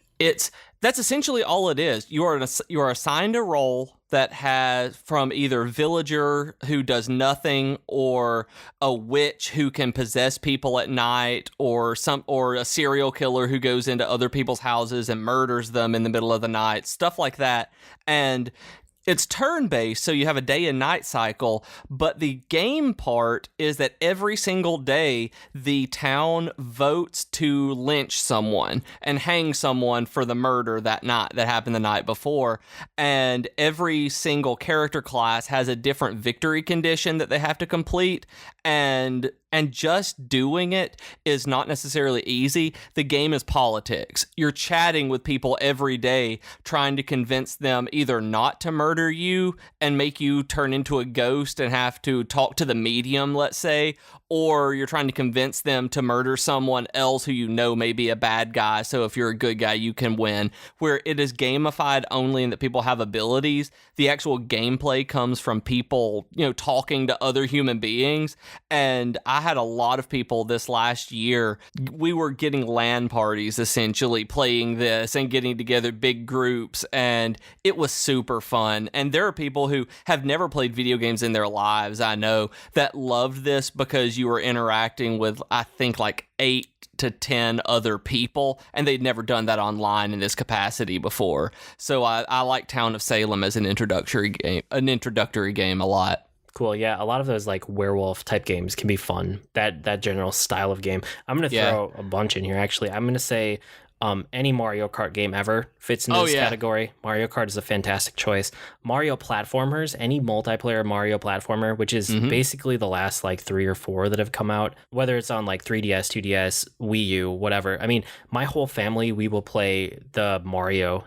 That's essentially all it is. You are assigned a role that has from either villager who does nothing, or a witch who can possess people at night, or a serial killer who goes into other people's houses and murders them in the middle of the night, stuff like that. And it's turn-based, so you have a day and night cycle, but the game part is that every single day, the town votes to lynch someone and hang someone for the murder that happened the night before. And every single character class has a different victory condition that they have to complete, and just doing it is not necessarily easy. The game is politics. You're chatting with people every day, trying to convince them either not to murder you and make you turn into a ghost and have to talk to the medium, let's say, or you're trying to convince them to murder someone else who may be a bad guy, so if you're a good guy, you can win. Where it is gamified only in that people have abilities, the actual gameplay comes from people, talking to other human beings. And I had a lot of people this last year. We were getting LAN parties, essentially, playing this and getting together big groups, and it was super fun. And there are people who have never played video games in their lives, I know, that loved this because you were interacting with, I think, like 8 to 10 other people, and they'd never done that online in this capacity before. So I like Town of Salem as an introductory game a lot. Cool. Yeah, a lot of those like werewolf type games can be fun. That general style of game. I'm going to throw a bunch in here, actually. I'm going to say any Mario Kart game ever fits in this category. Mario Kart is a fantastic choice. Mario platformers, any multiplayer Mario platformer, which is basically the last like 3 or 4 that have come out, whether it's on like 3DS, 2DS, Wii U, whatever. I mean, my whole family, we will play the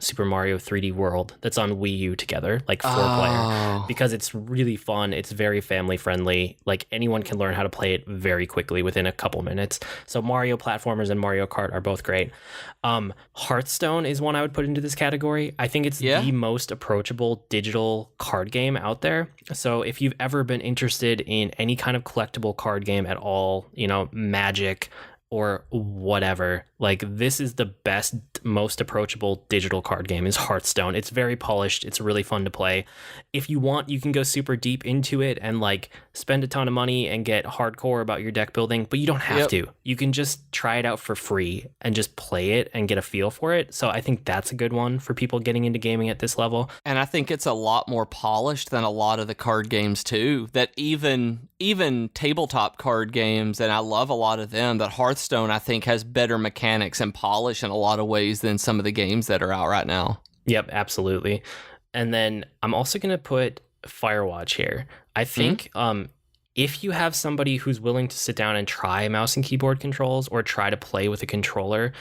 Super Mario 3D World that's on Wii U together, like 4-player, because it's really fun. It's very family friendly. Like anyone can learn how to play it very quickly within a couple minutes. So Mario platformers and Mario Kart are both great. Hearthstone is one I would put into this category. I think it's the most approachable digital card game out there. So if you've ever been interested in any kind of collectible card game at all, Magic or whatever, like this is the best, most approachable digital card game is Hearthstone. It's very polished. It's really fun to play. If you want, you can go super deep into it and like spend a ton of money and get hardcore about your deck building, but you don't have to. You can just try it out for free and just play it and get a feel for it. So I think that's a good one for people getting into gaming at this level. And I think it's a lot more polished than a lot of the card games too, that even tabletop card games, and I love a lot of them, that Hearthstone I think has better mechanics and polish in a lot of ways than some of the games that are out right now. Yep, absolutely. And then I'm also going to put Firewatch here. I think if you have somebody who's willing to sit down and try mouse and keyboard controls or try to play with a controller,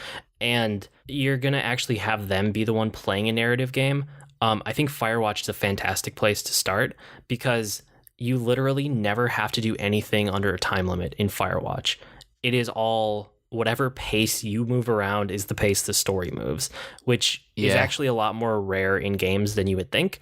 and you're going to actually have them be the one playing a narrative game, I think Firewatch is a fantastic place to start, because you literally never have to do anything under a time limit in Firewatch. it is all whatever pace you move around is the pace the story moves, which is actually a lot more rare in games than you would think.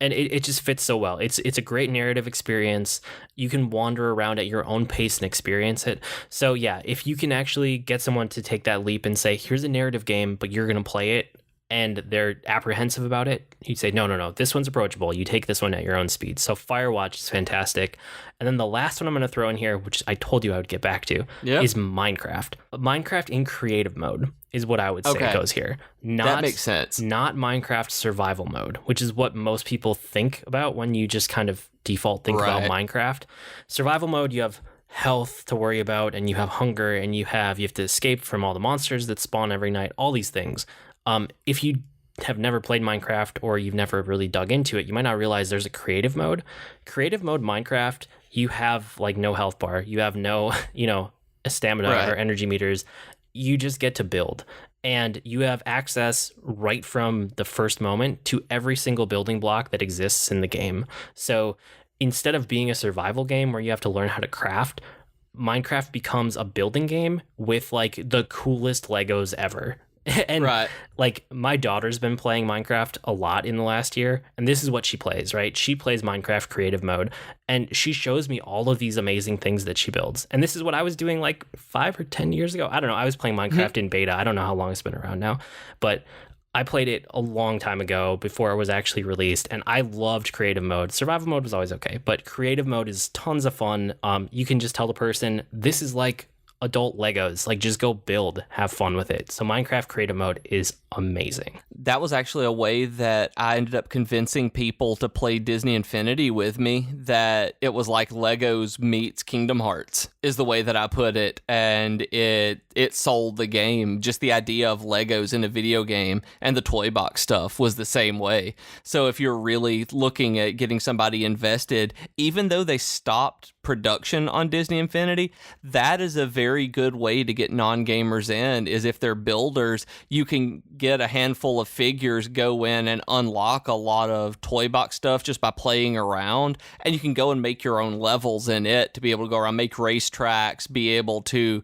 And it just fits so well. It's a great narrative experience. You can wander around at your own pace and experience it. So yeah, if you can actually get someone to take that leap and say, here's a narrative game, but you're going to play it, and they're apprehensive about it, you say, no, this one's approachable. You take this one at your own speed. So Firewatch is fantastic. And then the last one I'm going to throw in here, which I told you I would get back to, is Minecraft. Minecraft in creative mode is what I would say goes here. That makes sense. Not Minecraft survival mode, which is what most people think about when you just kind of default think about Minecraft. Survival mode, you have health to worry about, and you have hunger, and you have to escape from all the monsters that spawn every night, all these things. If you have never played Minecraft or you've never really dug into it, you might not realize there's a creative mode. Creative mode Minecraft, you have like no health bar, you have no, stamina or energy meters. You just get to build, and you have access right from the first moment to every single building block that exists in the game. So instead of being a survival game where you have to learn how to craft, Minecraft becomes a building game with like the coolest Legos ever. And like my daughter's been playing Minecraft a lot in the last year, and this is what she plays, right? She plays Minecraft creative mode, and she shows me all of these amazing things that she builds. And this is what I was doing like 5 or 10 years ago. I don't know. I was playing Minecraft in beta. I don't know how long it's been around now, but I played it a long time ago before it was actually released, and I loved creative mode. Survival mode was always okay, but creative mode is tons of fun. You can just tell the person, this is like adult Legos, like just go build, have fun with it. So Minecraft creative mode is amazing. That was actually a way that I ended up convincing people to play Disney Infinity with me, that it was like Legos meets Kingdom Hearts is the way that I put it, and it sold the game. Just the idea of Legos in a video game, and the toy box stuff was the same way. So if you're really looking at getting somebody invested, even though they stopped production on Disney Infinity, that is a very good way to get non-gamers in, is if they're builders, you can get a handful of figures, go in and unlock a lot of toy box stuff just by playing around, and you can go and make your own levels in it to be able to go around, make racetracks, be able to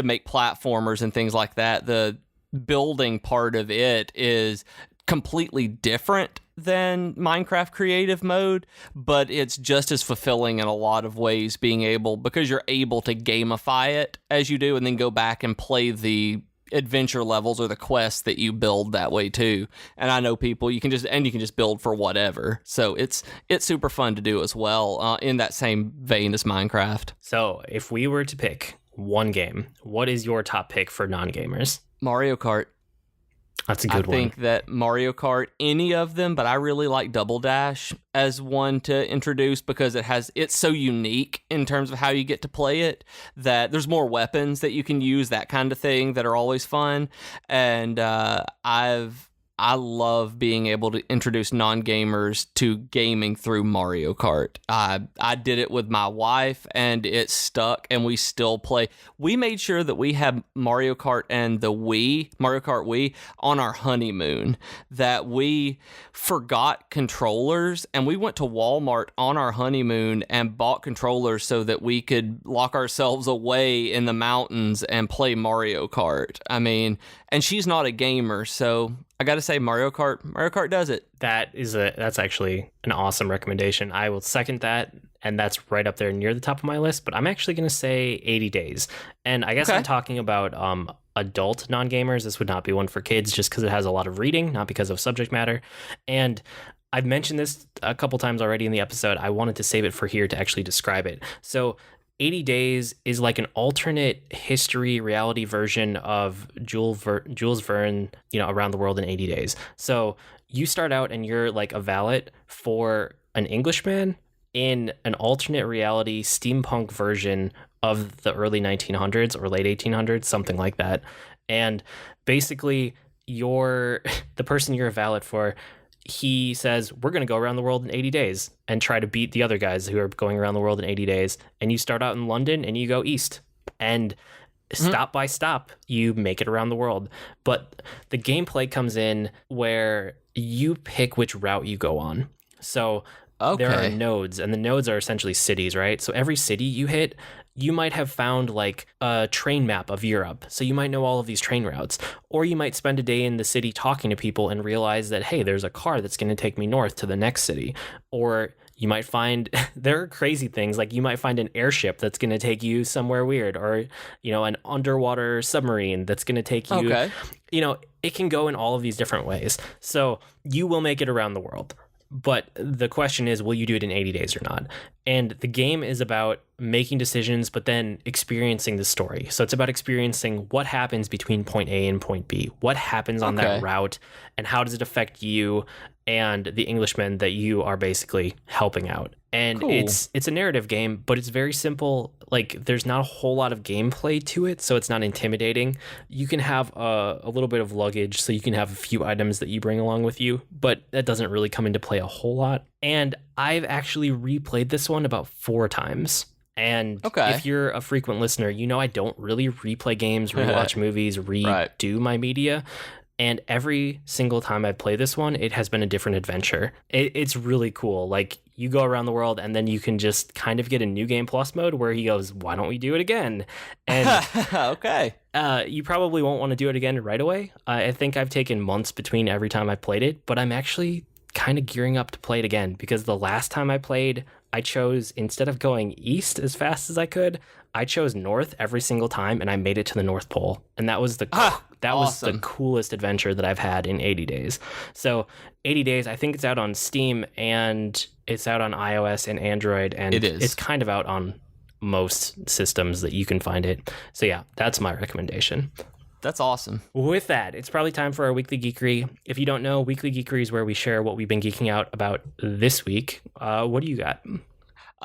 make platformers and things like that. The building part of it is completely different than Minecraft creative mode, but it's just as fulfilling in a lot of ways, because you're able to gamify it as you do, and then go back and play the adventure levels or the quests that you build that way too. And I know people, you can just build for whatever. So it's super fun to do as well, in that same vein as Minecraft. So if we were to pick one game, what is your top pick for non-gamers? Mario Kart. That's a good one. I think that Mario Kart, any of them, but I really like Double Dash as one to introduce, because it's so unique in terms of how you get to play it, that there's more weapons that you can use, that kind of thing, that are always fun. And I love being able to introduce non-gamers to gaming through Mario Kart. I did it with my wife, and it stuck, and we still play. We made sure that we had Mario Kart and the Mario Kart Wii, on our honeymoon, that we forgot controllers, and we went to Walmart on our honeymoon and bought controllers so that we could lock ourselves away in the mountains and play Mario Kart. I mean, and she's not a gamer, so I got to say Mario Kart does it. That's actually an awesome recommendation. I will second that, and that's right up there near the top of my list, but I'm actually going to say 80 Days. And I guess I'm talking about adult non-gamers. This would not be one for kids, just because it has a lot of reading, not because of subject matter. And I've mentioned this a couple times already in the episode. I wanted to save it for here to actually describe it. So 80 Days is like an alternate history reality version of Jules Verne, Around the World in 80 Days. So you start out and you're like a valet for an Englishman in an alternate reality steampunk version of the early 1900s or late 1800s, something like that. And basically the person you're a valet for, he says, we're going to go around the world in 80 days and try to beat the other guys who are going around the world in 80 days. And you start out in London and you go east, and stop by stop, you make it around the world. But the gameplay comes in where you pick which route you go on. So there are nodes, and the nodes are essentially cities, right? So every city you hit, you might have found like a train map of Europe. So you might know all of these train routes. Or you might spend a day in the city talking to people and realize that, hey, there's a car that's going to take me north to the next city. Or you might find, there are crazy things, like you might find an airship that's going to take you somewhere weird, or, an underwater submarine that's going to take you, it can go in all of these different ways. So you will make it around the world. But the question is, will you do it in 80 days or not? And the game is about making decisions, but then experiencing the story. So it's about experiencing what happens between point A and point B. What happens on that route, and how does it affect you and the Englishmen that you are basically helping out. And it's a narrative game, but it's very simple. Like, there's not a whole lot of gameplay to it, so it's not intimidating. You can have a little bit of luggage, so you can have a few items that you bring along with you, but that doesn't really come into play a whole lot. And I've actually replayed this one about 4 times. And if you're a frequent listener, I don't really replay games, rewatch movies, redo my media. And every single time I play this one, it has been a different adventure. It's really cool. Like, you go around the world, and then you can just kind of get a New Game Plus mode where he goes, why don't we do it again? And you probably won't want to do it again right away. I think I've taken months between every time I played it, but I'm actually kind of gearing up to play it again, because the last time I played, I chose, instead of going east as fast as I could, I chose north every single time, and I made it to the North Pole. And that was was the coolest adventure that I've had in 80 days. So 80 days, I think it's out on Steam, and it's out on iOS and Android, and it's kind of out on most systems that you can find it. So yeah, that's my recommendation. That's awesome. With that, it's probably time for our weekly geekery. If you don't know, weekly geekery is where we share what we've been geeking out about this week. What do you got?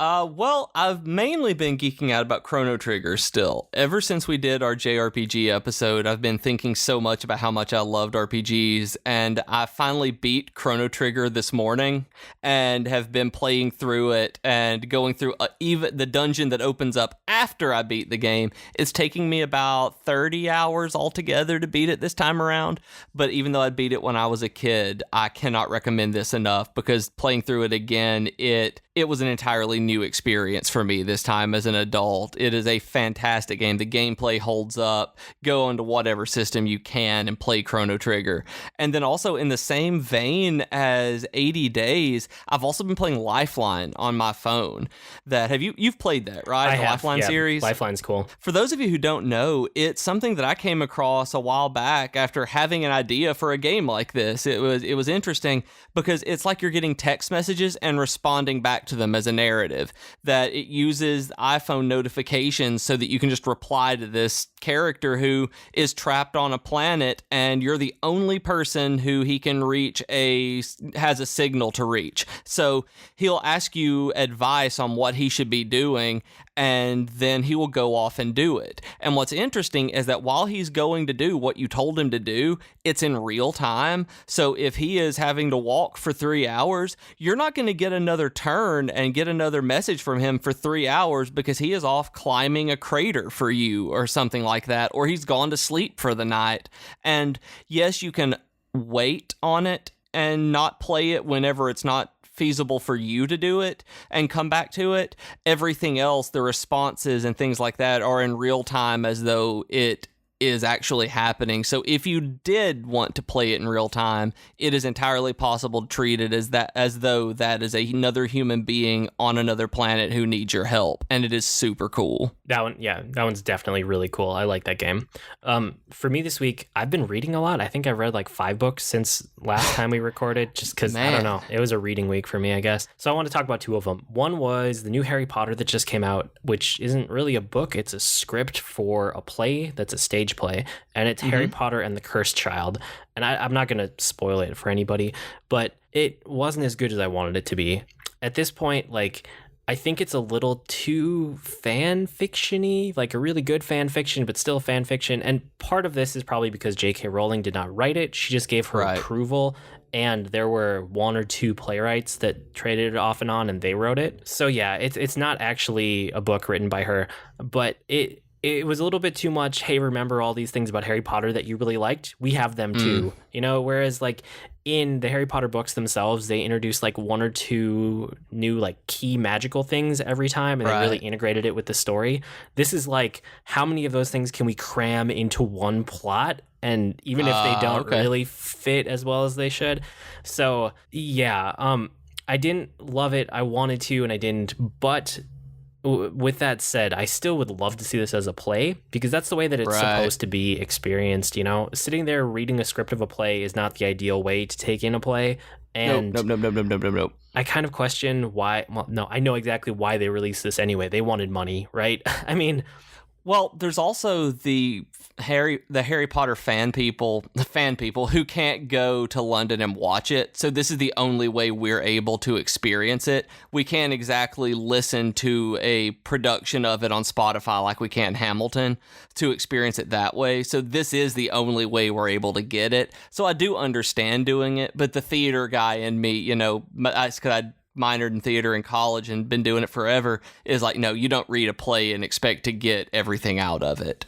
Well, I've mainly been geeking out about Chrono Trigger still. Ever since we did our JRPG episode, I've been thinking so much about how much I loved RPGs, and I finally beat Chrono Trigger this morning and have been playing through it and going through even the dungeon that opens up after I beat the game. It's taking me about 30 hours altogether to beat it this time around, but even though I beat it when I was a kid, I cannot recommend this enough, because playing through it again, it was an entirely new experience for me this time as an adult. It is a fantastic game. The gameplay holds up. Go onto whatever system you can and play Chrono Trigger. And then also in the same vein as 80 Days, I've also been playing Lifeline on my phone. You've played that, right? I have, Lifeline series? Lifeline's cool. For those of you who don't know, it's something that I came across a while back after having an idea for a game like this. It was interesting because it's like you're getting text messages and responding back to them as a narrative, that it uses iPhone notifications so that you can just reply to this character who is trapped on a planet, and you're the only person who he can reach has a signal to reach. So he'll ask you advice on what he should be doing, and then he will go off and do it. And what's interesting is that while he's going to do what you told him to do, it's in real time. So if he is having to walk for 3 hours, you're not going to get another turn and get another message from him for 3 hours, because he is off climbing a crater for you or something like that, or he's gone to sleep for the night. And yes, you can wait on it and not play it whenever it's not feasible for you to do it and come back to it. Everything else, the responses and things like that, are in real time as though it is actually happening. So if you did want to play it in real time, it is entirely possible to treat it as though that is another human being on another planet who needs your help, and it is super cool. That one's definitely really cool. I like that game. For me this week, I've been reading a lot. I think I've read like 5 books since last time we recorded, just because, I don't know, it was a reading week for me, I guess. So I want to talk about 2 of them. One was the new Harry Potter that just came out, which isn't really a book. It's a script for a play that's a stage play, and it's Harry Potter and the Cursed Child. And I'm not going to spoil it for anybody, but it wasn't as good as I wanted it to be. At this point, like, I think it's a little too fan fiction-y, like a really good fan fiction, but still fan fiction. And part of this is probably because J.K. Rowling did not write it. She just gave her approval, and there were 1 or 2 playwrights that traded it off and on, and they wrote it. So yeah, it's not actually a book written by her, but it was a little bit too much, hey, remember all these things about Harry Potter that you really liked? We have them too. Whereas like in the Harry Potter books themselves, they introduced like one or two new like key magical things every time, and they really integrated it with the story. This is like, how many of those things can we cram into one plot? And even if they don't really fit as well as they should. So yeah, I didn't love it. I wanted to, and I didn't. But with that said, I still would love to see this as a play, because that's the way that it's supposed to be experienced. You know, sitting there reading a script of a play is not the ideal way to take in a play. And nope. I kind of question why. Well, no, I know exactly why they released this anyway. They wanted money, right? I mean, well, there's also the Harry Potter fan people who can't go to London and watch it. So this is the only way we're able to experience it. We can't exactly listen to a production of it on Spotify like we can Hamilton to experience it that way. So this is the only way we're able to get it. So I do understand doing it, but the theater guy in me, you know, because I minored in theater in college and been doing it forever, is like, no, you don't read a play and expect to get everything out of it.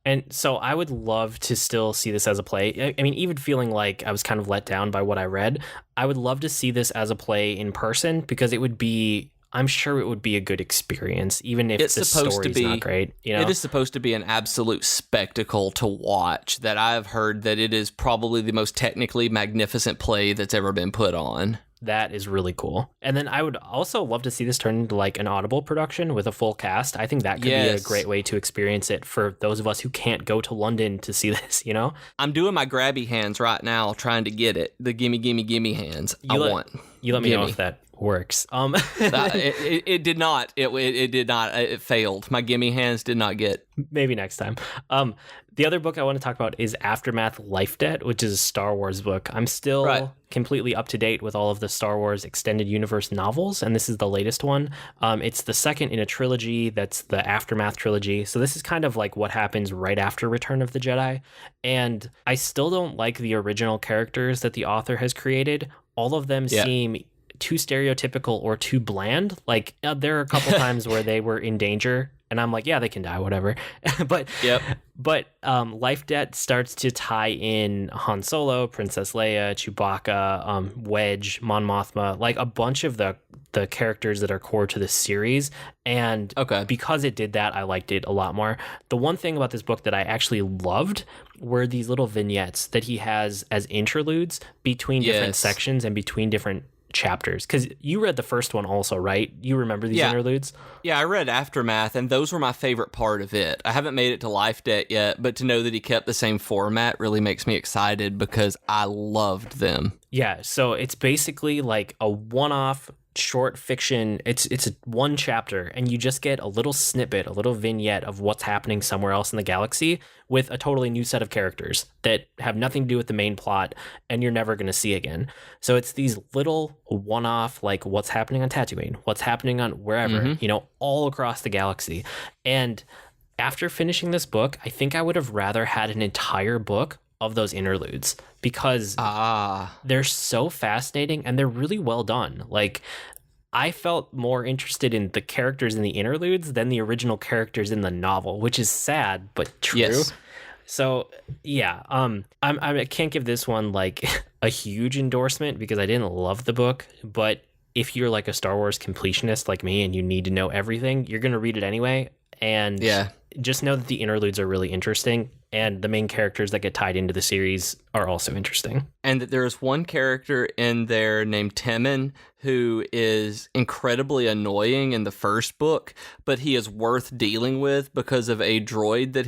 And so I would love to still see this as a play. I mean, even feeling like I was kind of let down by what I read, I would love to see this as a play in person, because it would be, I'm sure it would be a good experience, even if the story's not great. You know? It is supposed to be an absolute spectacle to watch. That I've heard that it is probably the most technically magnificent play that's ever been put on. That is really cool. And then I would also love to see this turn into like an Audible production with a full cast. I think that could be a great way to experience it for those of us who can't go to London to see this, you know? I'm doing my grabby hands right now trying to get it. The gimme hands. You let me know if that works. It did not. It did not. It failed. My gimme hands did not get. Maybe next time. The other book I want to talk about is Aftermath Life Debt, which is a Star Wars book. I'm still completely up to date with all of the Star Wars Extended Universe novels, and this is the latest one. It's the second in a trilogy. That's the Aftermath trilogy. So this is kind of like what happens right after Return of the Jedi. And I still don't like the original characters that the author has created. All of them seem too stereotypical or too bland. Like, there are a couple times where they were in danger, and I'm like, yeah, they can die, whatever. But Life Debt starts to tie in Han Solo, Princess Leia, Chewbacca, Wedge, Mon Mothma, like a bunch of the characters that are core to the series. And because it did that, I liked it a lot more. The one thing about this book that I actually loved were these little vignettes that he has as interludes between different sections and between different chapters, because you read the first one also, right? You remember these interludes? Yeah, I read Aftermath, and those were my favorite part of it. I haven't made it to Life Debt yet, but to know that he kept the same format really makes me excited, because I loved them. Yeah, so it's basically like a one-off short fiction. It's one chapter, and you just get a little snippet, a little vignette of what's happening somewhere else in the galaxy with a totally new set of characters that have nothing to do with the main plot and you're never going to see again. So it's these little one-off, like what's happening on Tatooine, what's happening on wherever, you know, all across the galaxy. And after finishing this book, I think I would have rather had an entire book of those interludes, because they're so fascinating and they're really well done. Like, I felt more interested in the characters in the interludes than the original characters in the novel, which is sad but true. Yes. So yeah, I can't give this one like a huge endorsement because I didn't love the book, but if you're like a Star Wars completionist like me and you need to know everything, you're gonna read it anyway. And just know that the interludes are really interesting, and the main characters that get tied into the series are also interesting. And that there's one character in there named Timon who is incredibly annoying in the first book, but he is worth dealing with because of a droid that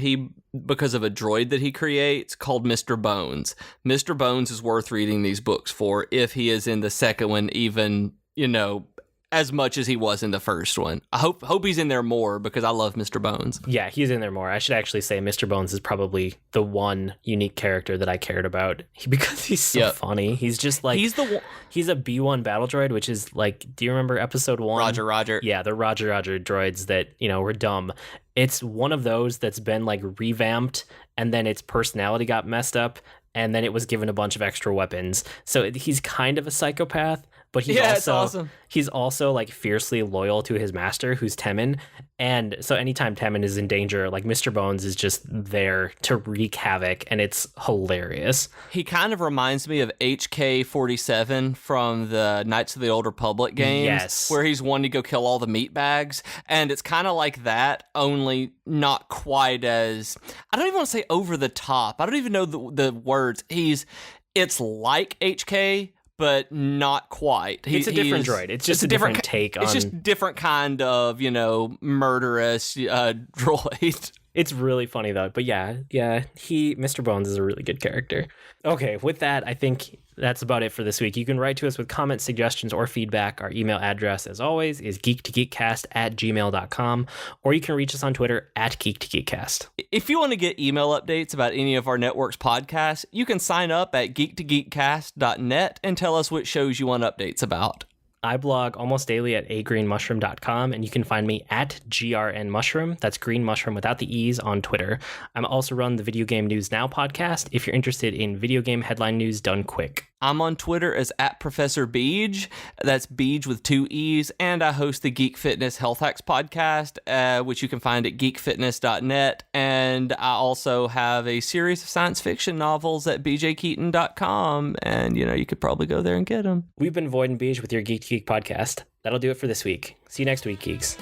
he creates called Mr. Bones. Mr. Bones is worth reading these books for if he is in the second one, even, you know, as much as he was in the first one. I hope he's in there more, because I love Mr. Bones. Yeah, he's in there more. I should actually say Mr. Bones is probably the one unique character that I cared about, because he's so funny. He's just like, he's a B1 battle droid, which is like, do you remember episode 1? Roger. Yeah, the Roger droids that, you know, were dumb. It's one of those that's been like revamped, and then its personality got messed up, and then it was given a bunch of extra weapons. So he's kind of a psychopath, but it's awesome. He's also like fiercely loyal to his master, who's Temin. And so anytime Temin is in danger, like Mr. Bones is just there to wreak havoc, and it's hilarious. He kind of reminds me of HK-47 from the Knights of the Old Republic games, yes, where he's wanting to go kill all the meat bags, and it's kind of like that, only not quite as, I don't even want to say over the top. I don't even know the words. It's like HK, but not quite. It's a different droid. It's just a different take on... It's just different kind of, murderous droid. It's really funny, though. But yeah, Mr. Bones is a really good character. Okay, with that, I think that's about it for this week. You can write to us with comments, suggestions, or feedback. Our email address, as always, is geek2geekcast@gmail.com, or you can reach us on Twitter @geek2geekcast. If you want to get email updates about any of our network's podcasts, you can sign up at geek2geekcast.net and tell us what shows you want updates about. I blog almost daily at agreenmushroom.com, and you can find me at grnmushroom. That's green mushroom without the E's on Twitter. I'm also run the Video Game News Now podcast if you're interested in video game headline news done quick. I'm on Twitter as @Professor Beej. That's Beej with 2 E's. And I host the Geek Fitness Health Hacks podcast, which you can find at geekfitness.net. And I also have a series of science fiction novels at bjkeaton.com. And, you could probably go there and get them. We've been Void and Beej with your Geek to Geek podcast. That'll do it for this week. See you next week, geeks.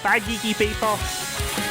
Bye, geeky people.